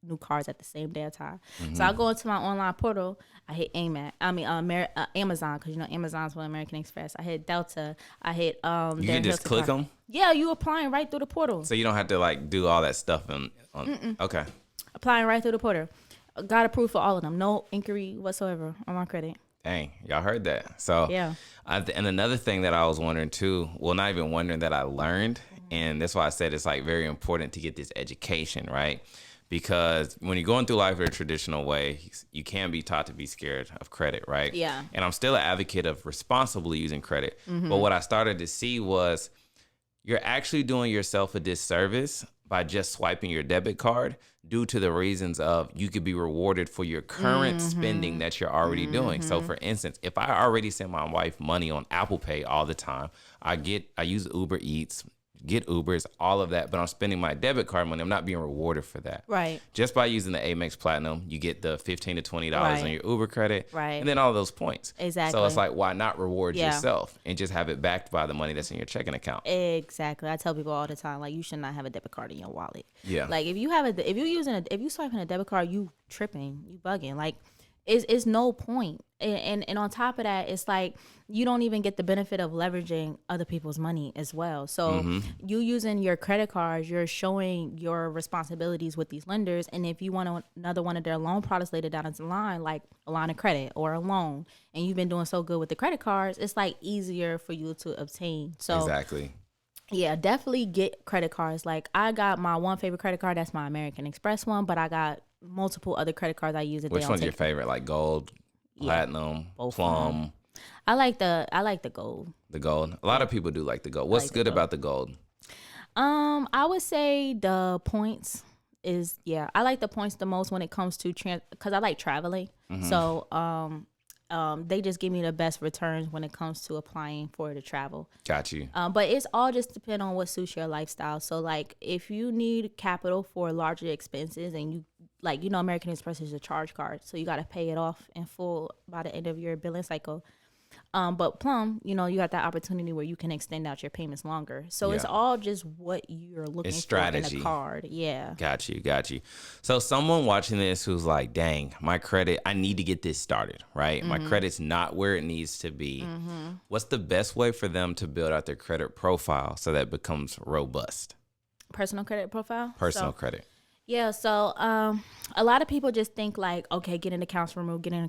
new cards at the same day of time. So I go into my online portal. I hit Amazon, because Amazon's with American Express. I hit Delta. I hit you can just click them. Yeah, you applying right through the portal. So you don't have to like do all that stuff on. Okay. Applying right through the portal. Got approved for all of them. No inquiry whatsoever on my credit. Dang, y'all heard that. So yeah. And another thing that I was wondering too, well, not even wondering, that I learned, and that's why I said it's like very important to get this education, right? Because when you're going through life in a traditional way, you can be taught to be scared of credit, right? Yeah. And I'm still an advocate of responsibly using credit. But what I started to see was you're actually doing yourself a disservice by just swiping your debit card, due to the reasons of you could be rewarded for your current spending that you're already doing. So for instance, if I already send my wife money on Apple Pay all the time, I use Uber Eats, get Ubers, all of that, but I'm spending my debit card money. I'm not being rewarded for that. Right. Just by using the Amex Platinum, you get the $15 to $20 on your Uber credit, and then all those points. Exactly. So it's like, why not reward yourself and just have it backed by the money that's in your checking account? Exactly. I tell people all the time, like, you should not have a debit card in your wallet. Yeah. Like if you swiping a debit card, you tripping, you bugging. Like, it's no point. And on top of that, it's like you don't even get the benefit of leveraging other people's money as well. So you using your credit cards, you're showing your responsibilities with these lenders. And if you want another one of their loan products later down the line, like a line of credit or a loan, and you've been doing so good with the credit cards, it's like easier for you to obtain. So exactly. Yeah, definitely get credit cards. Like I got my one favorite credit card, that's my American Express one, but I got multiple other credit cards I use. Which one's your favorite? Like gold, platinum, plum? I like the gold. The gold. A lot of people do like the gold. What's good about the gold? I would say the points is I like the points the most when it comes to because I like traveling. So they just give me the best returns when it comes to applying for the travel. Got you. But it's all just depend on what suits your lifestyle. So like if you need capital for larger expenses and you American Express is a charge card, so you got to pay it off in full by the end of your billing cycle. But Plum, you got that opportunity where you can extend out your payments longer. So it's all just what you're looking for in a card. Yeah. Got you. So someone watching this who's like, dang, my credit, I need to get this started, right? My credit's not where it needs to be. What's the best way for them to build out their credit profile so that it becomes robust? Personal credit profile? Personal credit. Yeah, so a lot of people just think like, okay, getting accounts removed, and getting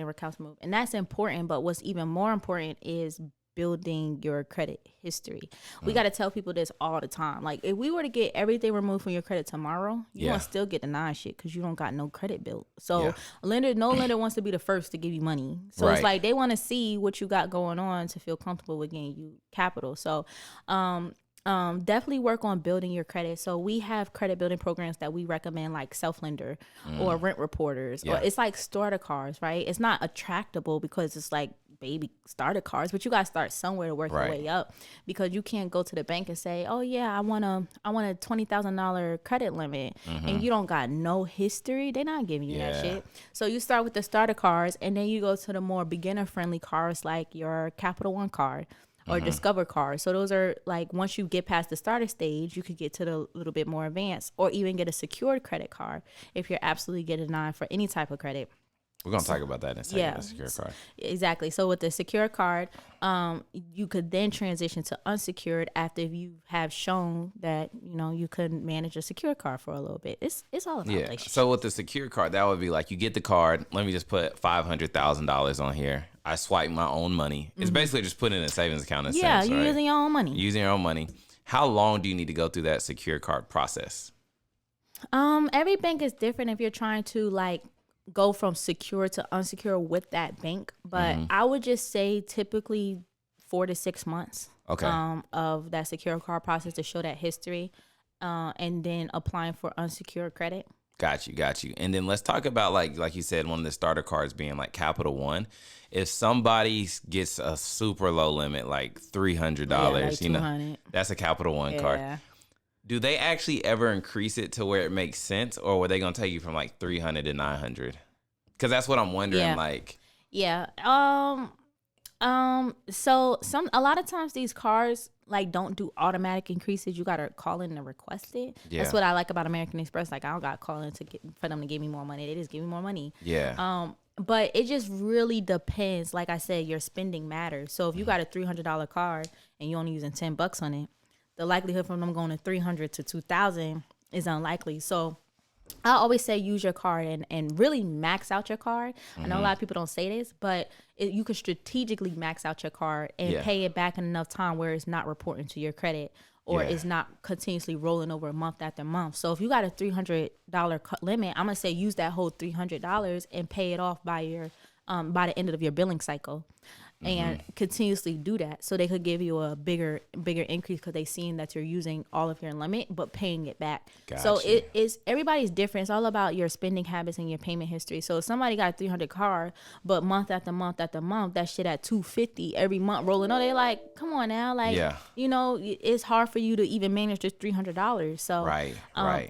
accounts removed. And that's important, but what's even more important is building your credit history. We got to tell people this all the time. Like if we were to get everything removed from your credit tomorrow, you're going to still get denied shit because you don't got no credit built. So no lender wants to be the first to give you money. So it's like they want to see what you got going on to feel comfortable with getting you capital. So definitely work on building your credit. So we have credit building programs that we recommend, like Self-Lender or Rent Reporters, or it's like starter cards, right? It's not attractable because it's like baby starter cards, but you got to start somewhere to work your way up, because you can't go to the bank and say, oh yeah, I want a $20,000 credit limit, and you don't got no history. They're not giving you that shit. So you start with the starter cards, and then you go to the more beginner friendly cards like your Capital One card or Discover card. So those are like, once you get past the starter stage, you could get to the little bit more advanced, or even get a secured credit card if you're absolutely getting denied for any type of credit. We're going to talk about that in a second, the secure card. Exactly. So with the secure card, you could then transition to unsecured after you have shown that, you could manage a secure card for a little bit. It's all about relationships. So with the secure card, that would be like, you get the card. Let me just put $500,000 on here. I swipe my own money. It's basically just putting in a savings account in a sense, right? You're using your own money. Using your own money. How long do you need to go through that secure card process? Every bank is different if you're trying to like go from secure to unsecure with that bank, but I would just say typically 4 to 6 months of that secure card process to show that history, and then applying for unsecured credit. Got you. And then let's talk about like you said, one of the starter cards being like Capital One. If somebody gets a super low limit, like $300, that's a Capital One card. Do they actually ever increase it to where it makes sense, or were they gonna take you from like 300 to 900? Because that's what I'm wondering. So a lot of times these cards like don't do automatic increases. You gotta call in and request it. That's what I like about American Express. Like I don't gotta call in for them to give me more money. They just give me more money. But it just really depends. Like I said, your spending matters. So if you got a $300 card and you're only using $10 on it, the likelihood from them going to 300 to 2,000 is unlikely. So I always say use your card and really max out your card. I know a lot of people don't say this, but you could strategically max out your card and pay it back in enough time where it's not reporting to your credit, or it's not continuously rolling over month after month. So if you got a $300 limit, I'm gonna say use that whole $300 and pay it off by the end of your billing cycle. And continuously do that, so they could give you a bigger increase because they seeing that you're using all of your limit but paying it back. So it is, everybody's different. It's all about your spending habits and your payment history. So if somebody got a 300 card, but month after month after month, that shit at 250 every month rolling on, they like, come on now, like it's hard for you to even manage this $300. So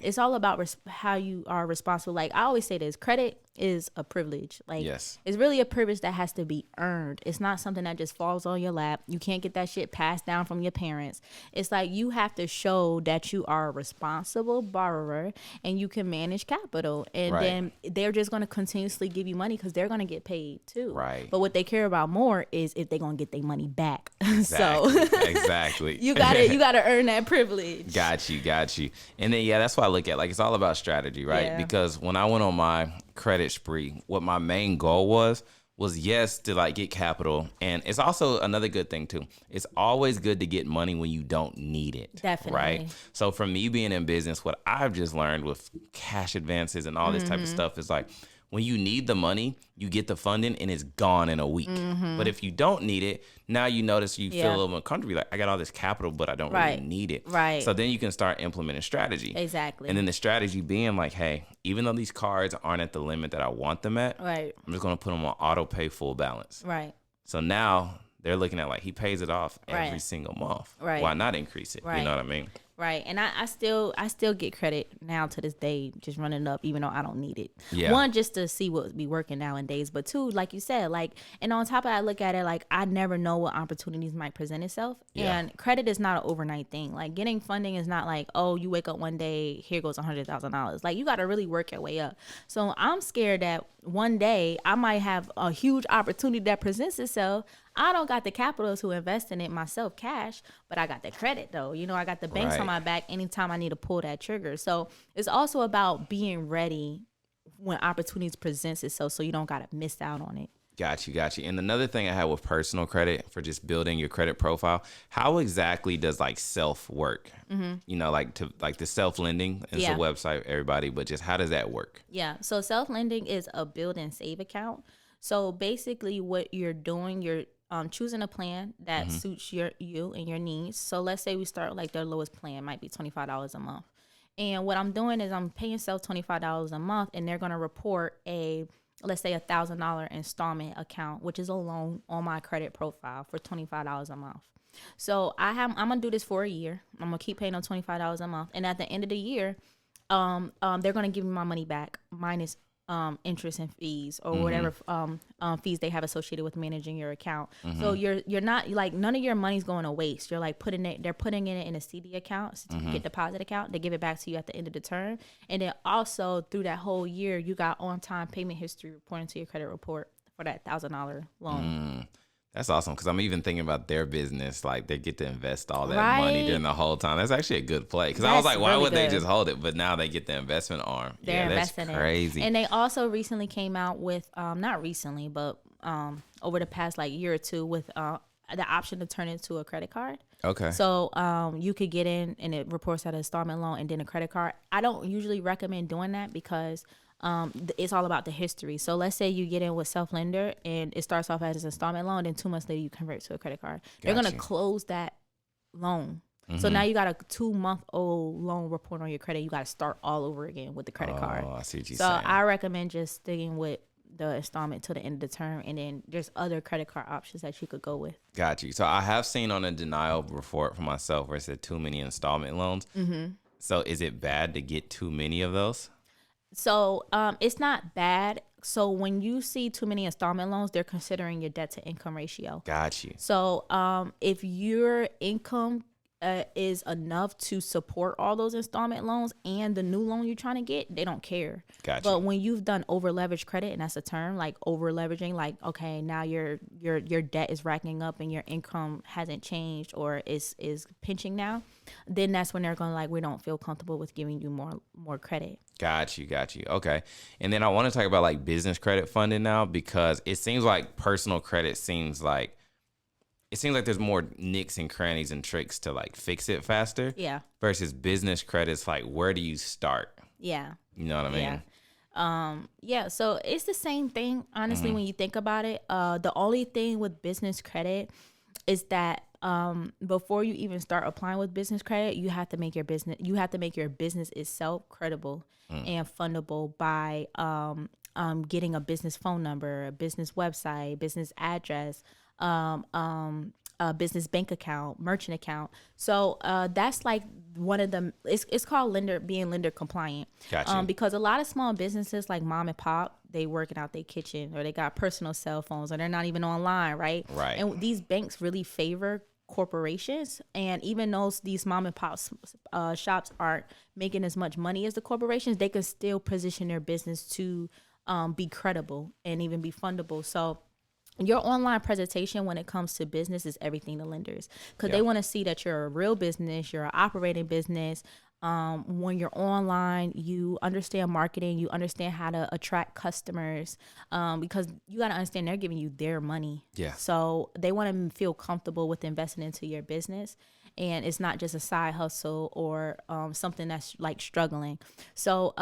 it's all about how you are responsible. Like I always say this, credit is a privilege. Like it's really a privilege that has to be earned. It's not something that just falls on your lap. You can't get that shit passed down from your parents. It's like you have to show that you are a responsible borrower and you can manage capital, and then they're just going to continuously give you money because they're going to get paid too. But what they care about more is if they're going to get their money back. Exactly. you gotta earn that privilege. Got you. And then that's what I look at. Like it's all about strategy, right? Because when I went on my credit spree, what my main goal was to like get capital. And it's also another good thing too. It's always good to get money when you don't need it. Definitely. Right? So from me being in business, what I've just learned with cash advances and all this type of stuff is like, when you need the money, you get the funding and it's gone in a week. But if you don't need it, now you notice you feel a little uncomfortable. Like, I got all this capital, but I don't really need it. Right. So then you can start implementing strategy. Exactly. And then the strategy being like, hey, even though these cards aren't at the limit that I want them at, I'm just going to put them on auto pay full balance. Right. So now they're looking at like, he pays it off every single month. Right. Why not increase it? Right. You know what I mean? Right. And I still get credit now to this day, just running up, even though I don't need it. Yeah. One, just to see what be working nowadays. But two, like you said, like, and on top of that, I look at it like I never know what opportunities might present itself. Yeah. And credit is not an overnight thing. Like, getting funding is not like, oh, you wake up one day, here goes $100,000. Like, you got to really work your way up. So I'm scared that one day I might have a huge opportunity that presents itself. I don't got the capital to invest in it myself, cash, but I got the credit though. You know, I got the banks on my back anytime I need to pull that trigger. So it's also about being ready when opportunities presents itself, so you don't got to miss out on it. Got you. And another thing I have with personal credit for just building your credit profile, how exactly does like self work? You know, like the self lending is a website, everybody, but just how does that work? Yeah. So self lending is a build and save account. So basically what you're doing, you're choosing a plan that suits you and your needs. So let's say we start like their lowest plan might be $25 a month. And what I'm doing is I'm paying self $25 a month, and they're going to report let's say $1,000 installment account, which is a loan on my credit profile for $25 a month. So I'm going to do this for a year. I'm going to keep paying them $25 a month. And at the end of the year, they're going to give me my money back minus interest and fees or whatever fees they have associated with managing your account. So you're not like, none of your money's going to waste. You're like they're putting it in a CD account, certificate deposit account. They give it back to you at the end of the term. And then also through that whole year, you got on-time payment history reporting to your credit report for that $1,000 loan. That's awesome, because I'm even thinking about their business. Like, they get to invest all that money during the whole time. That's actually a good play. Because I was like, why would they just hold it? But now they get the investment arm. They're investing that's crazy. And they also recently came out with, not recently, but over the past like year or two, with the option to turn it into a credit card. Okay. So you could get in and it reports at an installment loan and then a credit card. I don't usually recommend doing that because it's all about the history. So let's say you get in with self-lender and it starts off as an installment loan, then 2 months later you convert to a credit card. They're going to close that loan. So now you got a 2-month-old loan report on your credit. You got to start all over again with the credit card. Oh, I see what you're saying. saying. I recommend just sticking with the installment to the end of the term, and then there's other credit card options that you could go with. Got you. So I have seen on a denial report for myself where it said too many installment loans. So is it bad to get too many of those? So it's not bad. So when you see too many installment loans, they're considering your debt to income ratio. Got you. So if your income is enough to support all those installment loans and the new loan you're trying to get, they don't care. Gotcha. But when you've done over leveraged credit, and that's a term, like over leveraging, like, okay, now your debt is racking up and your income hasn't changed or is pinching now, then that's when they're going to like, we don't feel comfortable with giving you more credit. Got you. Okay. And then I want to talk about like business credit funding now, because it seems like personal credit seems like there's more nicks and crannies and tricks to like fix it faster. Yeah. Versus business credit's like, where do you start? Yeah. You know what I mean? Yeah. So it's the same thing, honestly, when you think about it. The only thing with business credit is that before you even start applying with business credit, you have to make your business itself credible and fundable by getting a business phone number, a business website, business address, a business bank account, merchant account. So that's like one of them. It's called being lender compliant. Gotcha. Because a lot of small businesses like mom and pop, they working out their kitchen, or they got personal cell phones, or they're not even online, right? Right. And these banks really favor corporations, and even though these mom and pop shops aren't making as much money as the corporations, they can still position their business to be credible and even be fundable. So your online presentation when it comes to business is everything to lenders, because they want to see that you're a real business, you're an operating business. When you're online, you understand marketing, you understand how to attract customers, because you got to understand they're giving you their money. Yeah. So they want to feel comfortable with investing into your business. and it's not just a side hustle or something that's like struggling. So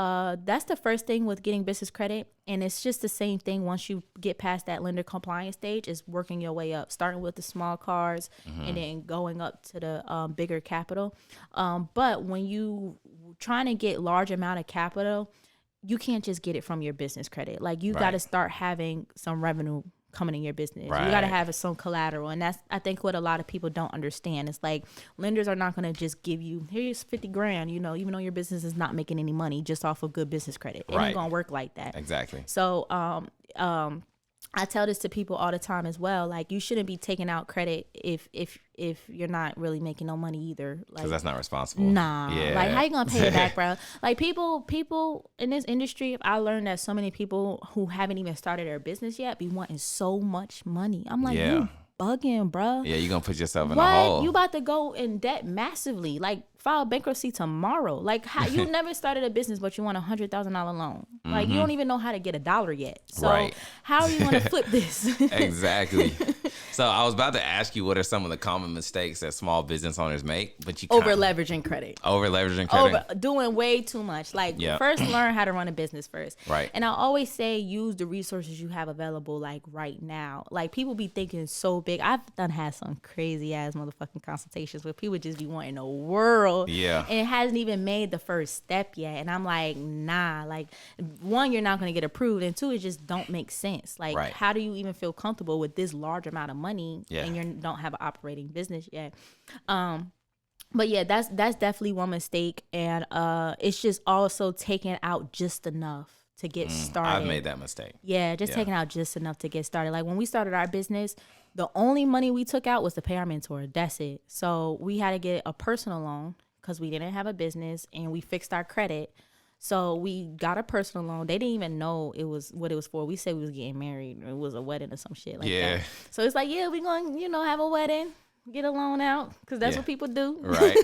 that's the first thing with getting business credit. And it's just the same thing once you get past that lender compliance stage, is working your way up, starting with the small cars and then going up to the bigger capital. But when you trying to get large amount of capital, you can't just get it from your business credit. Like you got to start having some revenue coming in your business. Right. You got to have some collateral. And that's, I think, what a lot of people don't understand. It's like lenders are not going to just give you, here's 50 grand, you know, even though your business is not making any money just off of good business credit. It ain't going to work like that. Exactly. So, I tell this to people all the time as well. Like, you shouldn't be taking out credit if you're not really making no money either. Like, because that's not responsible. Nah. Yeah. Like, how you gonna pay it back, bro? Like, people in this industry, I learned that so many people who haven't even started their business yet be wanting so much money. I'm like, you bugging, bro. Yeah, you're gonna put yourself in a hole. You about to go in debt massively. Like, file bankruptcy tomorrow. Like, how you never started a business, but you want $100,000 loan. Like, you don't even know how to get $1 yet. So how are you gonna flip this? Exactly. So I was about to ask you, what are some of the common mistakes that small business owners make? But you over leveraging credit. Doing way too much. Like, first learn how to run a business first. Right. And I always say, use the resources you have available, like right now. Like, people be thinking so big. I've had some crazy ass motherfucking consultations where people just be wanting the world. Yeah. And it hasn't even made the first step yet. And I'm like, nah. Like, one, you're not going to get approved. And two, it just don't make sense. Like, how do you even feel comfortable with this large amount of money and you don't have an operating business yet? But yeah, that's definitely one mistake. And it's just also taking out just enough to get started. I've made that mistake. Yeah, taking out just enough to get started. Like, when we started our business, the only money we took out was to pay our mentor. That's it. So we had to get a personal loan because we didn't have a business, and we fixed our credit. So we got a personal loan. They didn't even know it was what it was for. We said we was getting married, or it was a wedding or some shit like that. So it's like, yeah, we going to, have a wedding, get a loan out, because that's what people do. Right.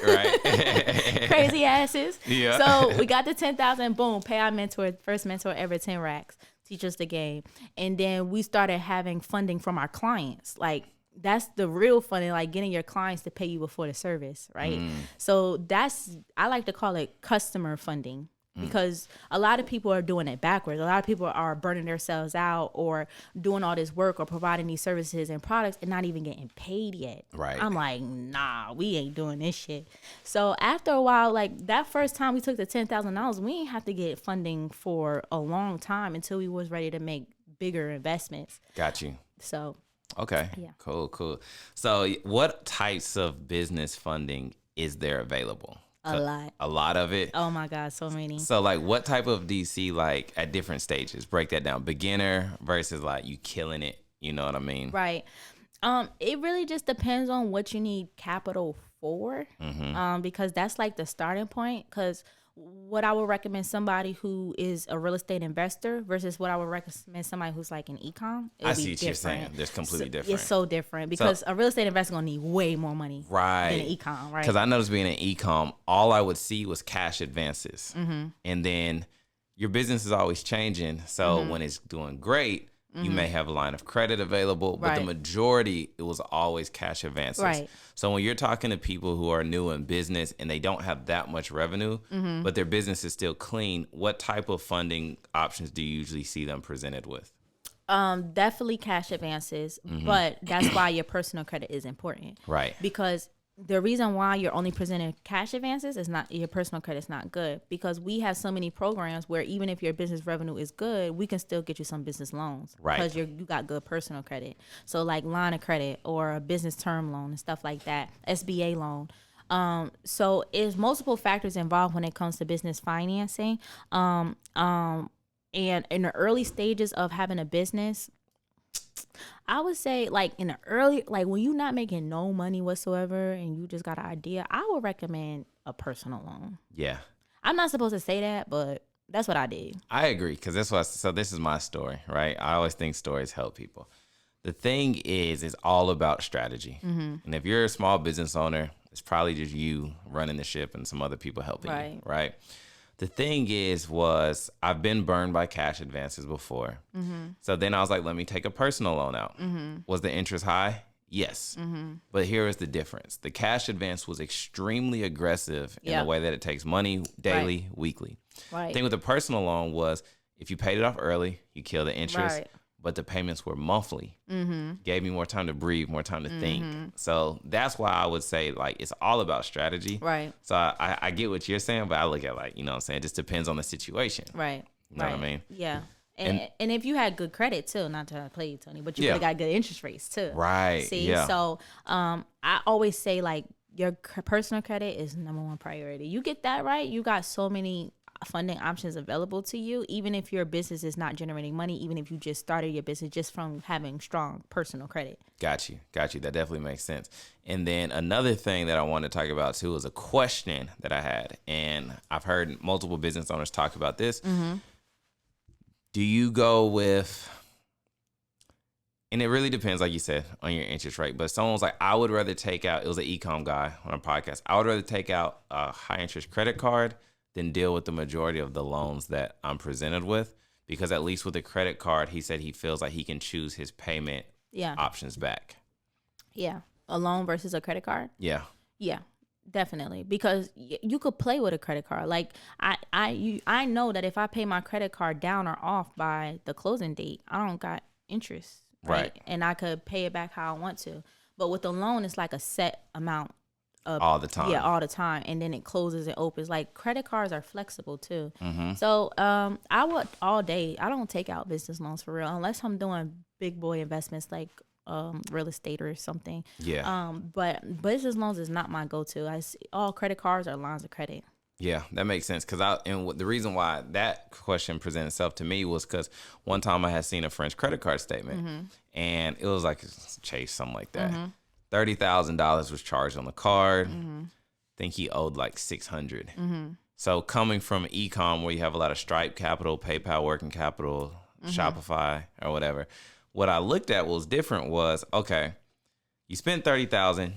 Crazy asses. Yeah. So we got the 10,000, boom, pay our mentor, first mentor ever, 10 racks, teach us the game. And then we started having funding from our clients. Like, that's the real funding, like getting your clients to pay you before the service, right? So I like to call it customer funding. Because a lot of people are doing it backwards. A lot of people are burning themselves out or doing all this work or providing these services and products and not even getting paid yet. Right. I'm like, nah, we ain't doing this shit. So after a while, like that first time we took the $10,000, we didn't have to get funding for a long time until we was ready to make bigger investments. Got you. So. Okay. Yeah. Cool. So what types of business funding is there available? A lot of it. Oh my God, so many. So like, what type of DC, like at different stages? Break that down. Beginner versus like you killing it. You know what I mean? Right. It really just depends on what you need capital for. Because that's like the starting point. Because what I would recommend somebody who is a real estate investor versus what I would recommend somebody who's like an e-com. I see what you're saying. There's completely different. It's so different because a real estate investor gonna need way more money than an e-com, right? Because I noticed being an e-com, all I would see was cash advances. And then your business is always changing. So when it's doing great, you may have a line of credit available, but the majority, it was always cash advances. Right. So when you're talking to people who are new in business and they don't have that much revenue, but their business is still clean, what type of funding options do you usually see them presented with? Definitely cash advances, but that's why your personal credit is important. Right. Because the reason why you're only presenting cash advances is not your personal credit's not good, because we have so many programs where even if your business revenue is good, we can still get you some business loans, right? Because you got good personal credit. So like line of credit or a business term loan and stuff like that, SBA loan. So there's multiple factors involved when it comes to business financing. And in the early stages of having a business, I would say like in the early, like when you're not making no money whatsoever and you just got an idea, I would recommend a personal loan. Yeah. I'm not supposed to say that, but that's what I did. I agree, because so this is my story, right? I always think stories help people. The thing is, it's all about strategy. And if you're a small business owner, it's probably just you running the ship and some other people helping you, right? The thing was I've been burned by cash advances before. So then I was like, let me take a personal loan out. Was the interest high? Yes. But here is the difference. The cash advance was extremely aggressive in the way that it takes money daily, weekly. Right. The thing with the personal loan was if you paid it off early, you kill the interest, but the payments were monthly. Gave me more time to breathe, more time to think. So that's why I would say, like, it's all about strategy. Right. So I get what you're saying, but I look at, like, you know what I'm saying? It just depends on the situation. Right. You know what I mean? Yeah. And if you had good credit too, not to play you, Tony, but you could have got good interest rates too. Right. See, yeah. so I always say, like, your personal credit is number one priority. You get that right, you got so many funding options available to you, even if your business is not generating money, even if you just started your business just from having strong personal credit. Got you. That definitely makes sense. And then another thing that I want to talk about too is a question that I had, and I've heard multiple business owners talk about this. Do you go with, and it really depends, like you said, on your interest rate, but someone was like, I would rather take out, it was an e-com guy on a podcast, I would rather take out a high interest credit card than deal with the majority of the loans that I'm presented with, because at least with a credit card, he said he feels like he can choose his payment options back. Yeah. A loan versus a credit card? Yeah. Yeah. Definitely, because you could play with a credit card. Like I know that if I pay my credit card down or off by the closing date, I don't got interest, right? And I could pay it back how I want to. But with a loan, it's like a set amount of all the time. Yeah, all the time, and then it closes and opens. Like credit cards are flexible too. So I would all day. I don't take out business loans for real unless I'm doing big boy investments like real estate or something. Yeah. But business loans is not my go-to. All credit cards are lines of credit. Yeah, that makes sense. The reason why that question presented itself to me was because one time I had seen a French credit card statement, and it was like Chase, something like that. $30,000 was charged on the card. I think he owed like $600. So coming from e-com where you have a lot of Stripe capital, PayPal working capital, Shopify or whatever, what I looked at was different was, okay, you spent $30,000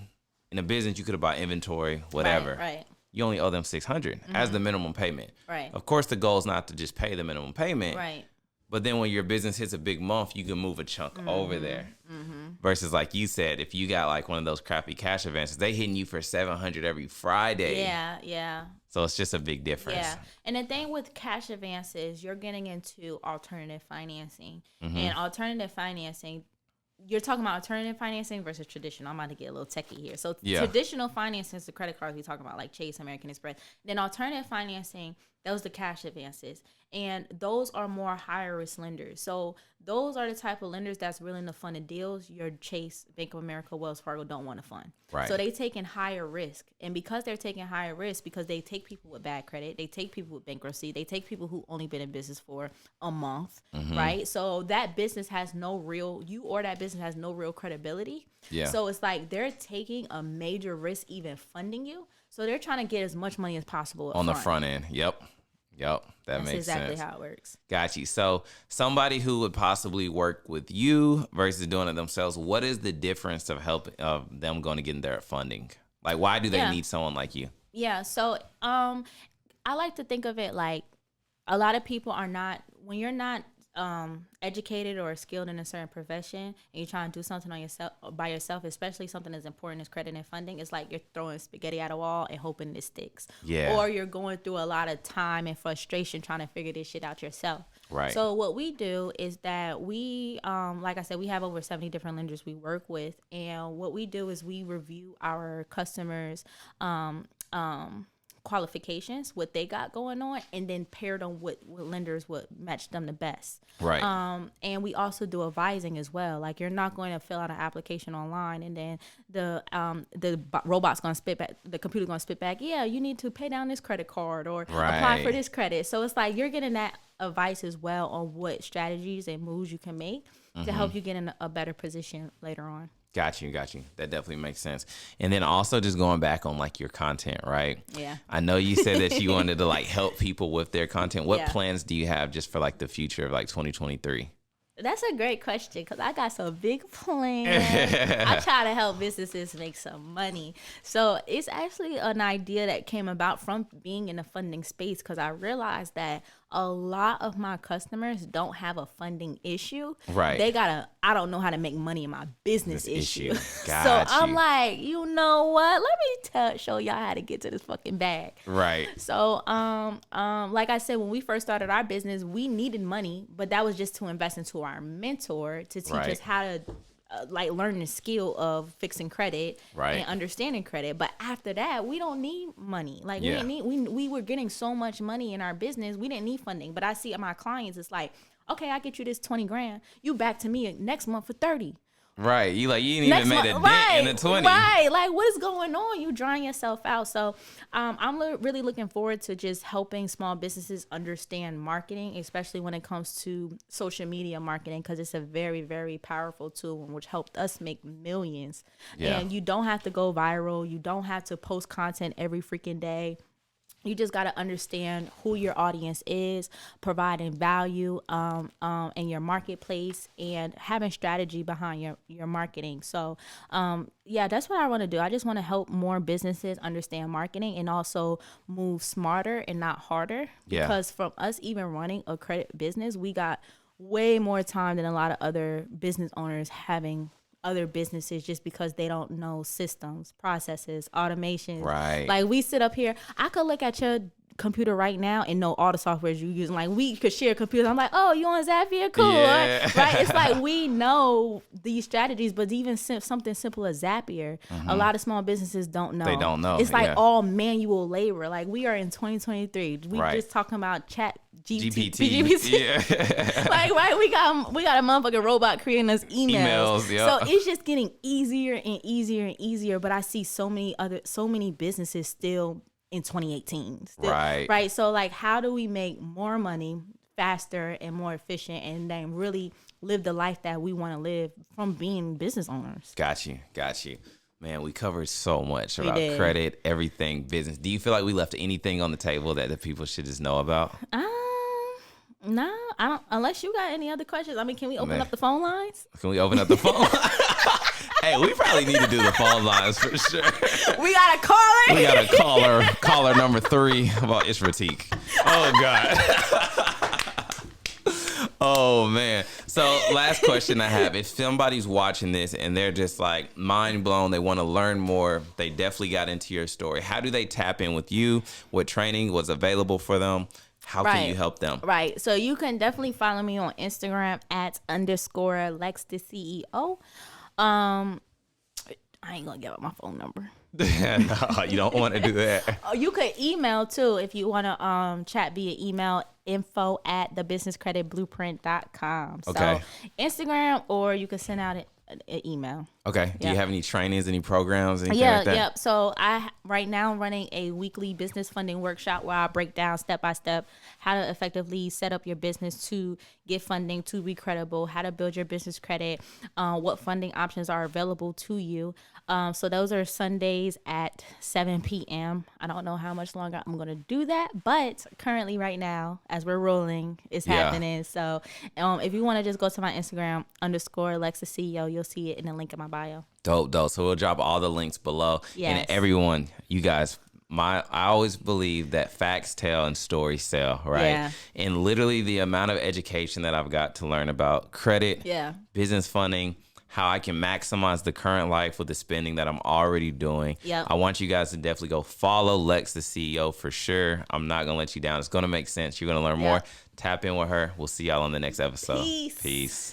in a business, you could have bought inventory, whatever. Right. You only owe them $600 as the minimum payment. Right. Of course, the goal is not to just pay the minimum payment. Right. But then when your business hits a big month, you can move a chunk over there. Versus, like you said, if you got like one of those crappy cash advances, they hitting you for $700 every Friday. Yeah. So it's just a big difference. Yeah. And the thing with cash advances, you're getting into alternative financing. And alternative financing, you're talking about alternative financing versus traditional. I'm about to get a little techie here. So traditional financing is the credit cards we talk about, like Chase, American Express. Then alternative financing, those the cash advances. And those are more higher risk lenders. So those are the type of lenders that's willing to fund the deals your Chase, Bank of America, Wells Fargo don't want to fund. Right. So they taking higher risk. And because they're taking higher risk, because they take people with bad credit, they take people with bankruptcy, they take people who only been in business for a month, right? So that business has no real, you or that business has no real credibility. Yeah. So it's like they're taking a major risk even funding you. So they're trying to get as much money as possible on the front end. Yep. That makes exactly sense. How it works. Got you. So somebody who would possibly work with you versus doing it themselves, what is the difference of them going to get their funding? Like, why do they need someone like you? Yeah. So I like to think of it like a lot of people are not, when you're not educated or skilled in a certain profession and you're trying to do something on yourself by yourself, especially something as important as credit and funding, it's like you're throwing spaghetti at a wall and hoping it sticks. Yeah. Or you're going through a lot of time and frustration trying to figure this shit out yourself. Right. So what we do is that we, like I said, we have over 70 different lenders we work with, and what we do is we review our customers' qualifications, what they got going on, and then pair them with lenders would match them the best. Right. And we also do advising as well. Like, you're not going to fill out an application online and then the robot's going to spit back, the computer's going to spit back, yeah, you need to pay down this credit card or apply for this credit. So it's like you're getting that advice as well on what strategies and moves you can make to help you get in a better position later on. Got you. That definitely makes sense. And then also just going back on like your content, right? Yeah. I know you said that you wanted to like help people with their content. What plans do you have just for like the future of like 2023? That's a great question because I got some big plans. I try to help businesses make some money. So it's actually an idea that came about from being in the funding space because I realized that a lot of my customers don't have a funding issue. Right. They got I don't know how to make money in my business issue. Got so I'm like, you know what? Let me show y'all how to get to this fucking bag. Right. So, like I said, when we first started our business, we needed money, but that was just to invest into our mentor to teach us how to learn the skill of fixing credit and understanding credit. But after that, we don't need money. Like we were getting so much money in our business, we didn't need funding. But I see my clients, it's like, okay, I get you this 20 grand. You back to me next month for 30. Right. You ain't even made a dent in the 20. Right. Like, what is going on? You drying yourself out. So I'm really looking forward to just helping small businesses understand marketing, especially when it comes to social media marketing, because it's a very, very powerful tool which helped us make millions. Yeah. And you don't have to go viral. You don't have to post content every freaking day. You just got to understand who your audience is, providing value in your marketplace, and having strategy behind your marketing. So, that's what I want to do. I just want to help more businesses understand marketing and also move smarter and not harder. Yeah. Because from us even running a credit business, we got way more time than a lot of other business owners having other businesses just because they don't know systems, processes, automations. Right. Like we sit up here, I could look at your computer right now and know all the softwares you use. Like we could share computers. I'm like, oh, you on Zapier? Cool. Yeah. Right? It's like we know these strategies, but even something simple as Zapier, a lot of small businesses don't know. They don't know. It's like all manual labor. Like we are in 2023. We just talking about chat GPT. Yeah. Like we got a motherfucking robot creating us emails. Yep. So it's just getting easier and easier and easier. But I see so many businesses still in 2018. Right. So like, how do we make more money faster and more efficient, and then really live the life that we want to live from being business owners? Got you. Man, we covered so much about credit, everything, business. Do you feel like we left anything on the table that the people should just know about? No, I don't. Unless you got any other questions. I mean, can we open up the phone lines? Can we open up the phone? Hey, we probably need to do the phone lines for sure. We got a caller. We got a caller number 3 about Ishratik. Oh God. Oh man. So last question I have: if somebody's watching this and they're just like mind blown, they want to learn more, they definitely got into your story. How do they tap in with you? What training was available for them? How can you help them? Right. So you can definitely follow me on Instagram @_Lex the CEO. I ain't gonna give up my phone number. No, you don't want to do that. You could email too if you want to chat via email, info@thebusinesscreditblueprint.com. Okay. So Instagram, or you could send out an email. Okay. Do you have any trainings, any programs, anything like that? Yep. So I right now I'm running a weekly business funding workshop where I break down step by step how to effectively set up your business to get funding, to be credible, how to build your business credit, what funding options are available to you. So those are Sundays at 7 p.m. I don't know how much longer I'm going to do that, but currently right now, as we're rolling, it's happening. So if you want to just go to my Instagram _Lex the CEO, you'll see it in the link in my bio. Dope. So we'll drop all the links below. Yes. And everyone, you guys, I always believe that facts tell and stories sell, right? Yeah. And literally the amount of education that I've got to learn about credit, business funding, how I can maximize the current life with the spending that I'm already doing. Yep. I want you guys to definitely go follow Lex the CEO for sure. I'm not going to let you down. It's going to make sense. You're going to learn more. Tap in with her. We'll see y'all on the next episode. Peace.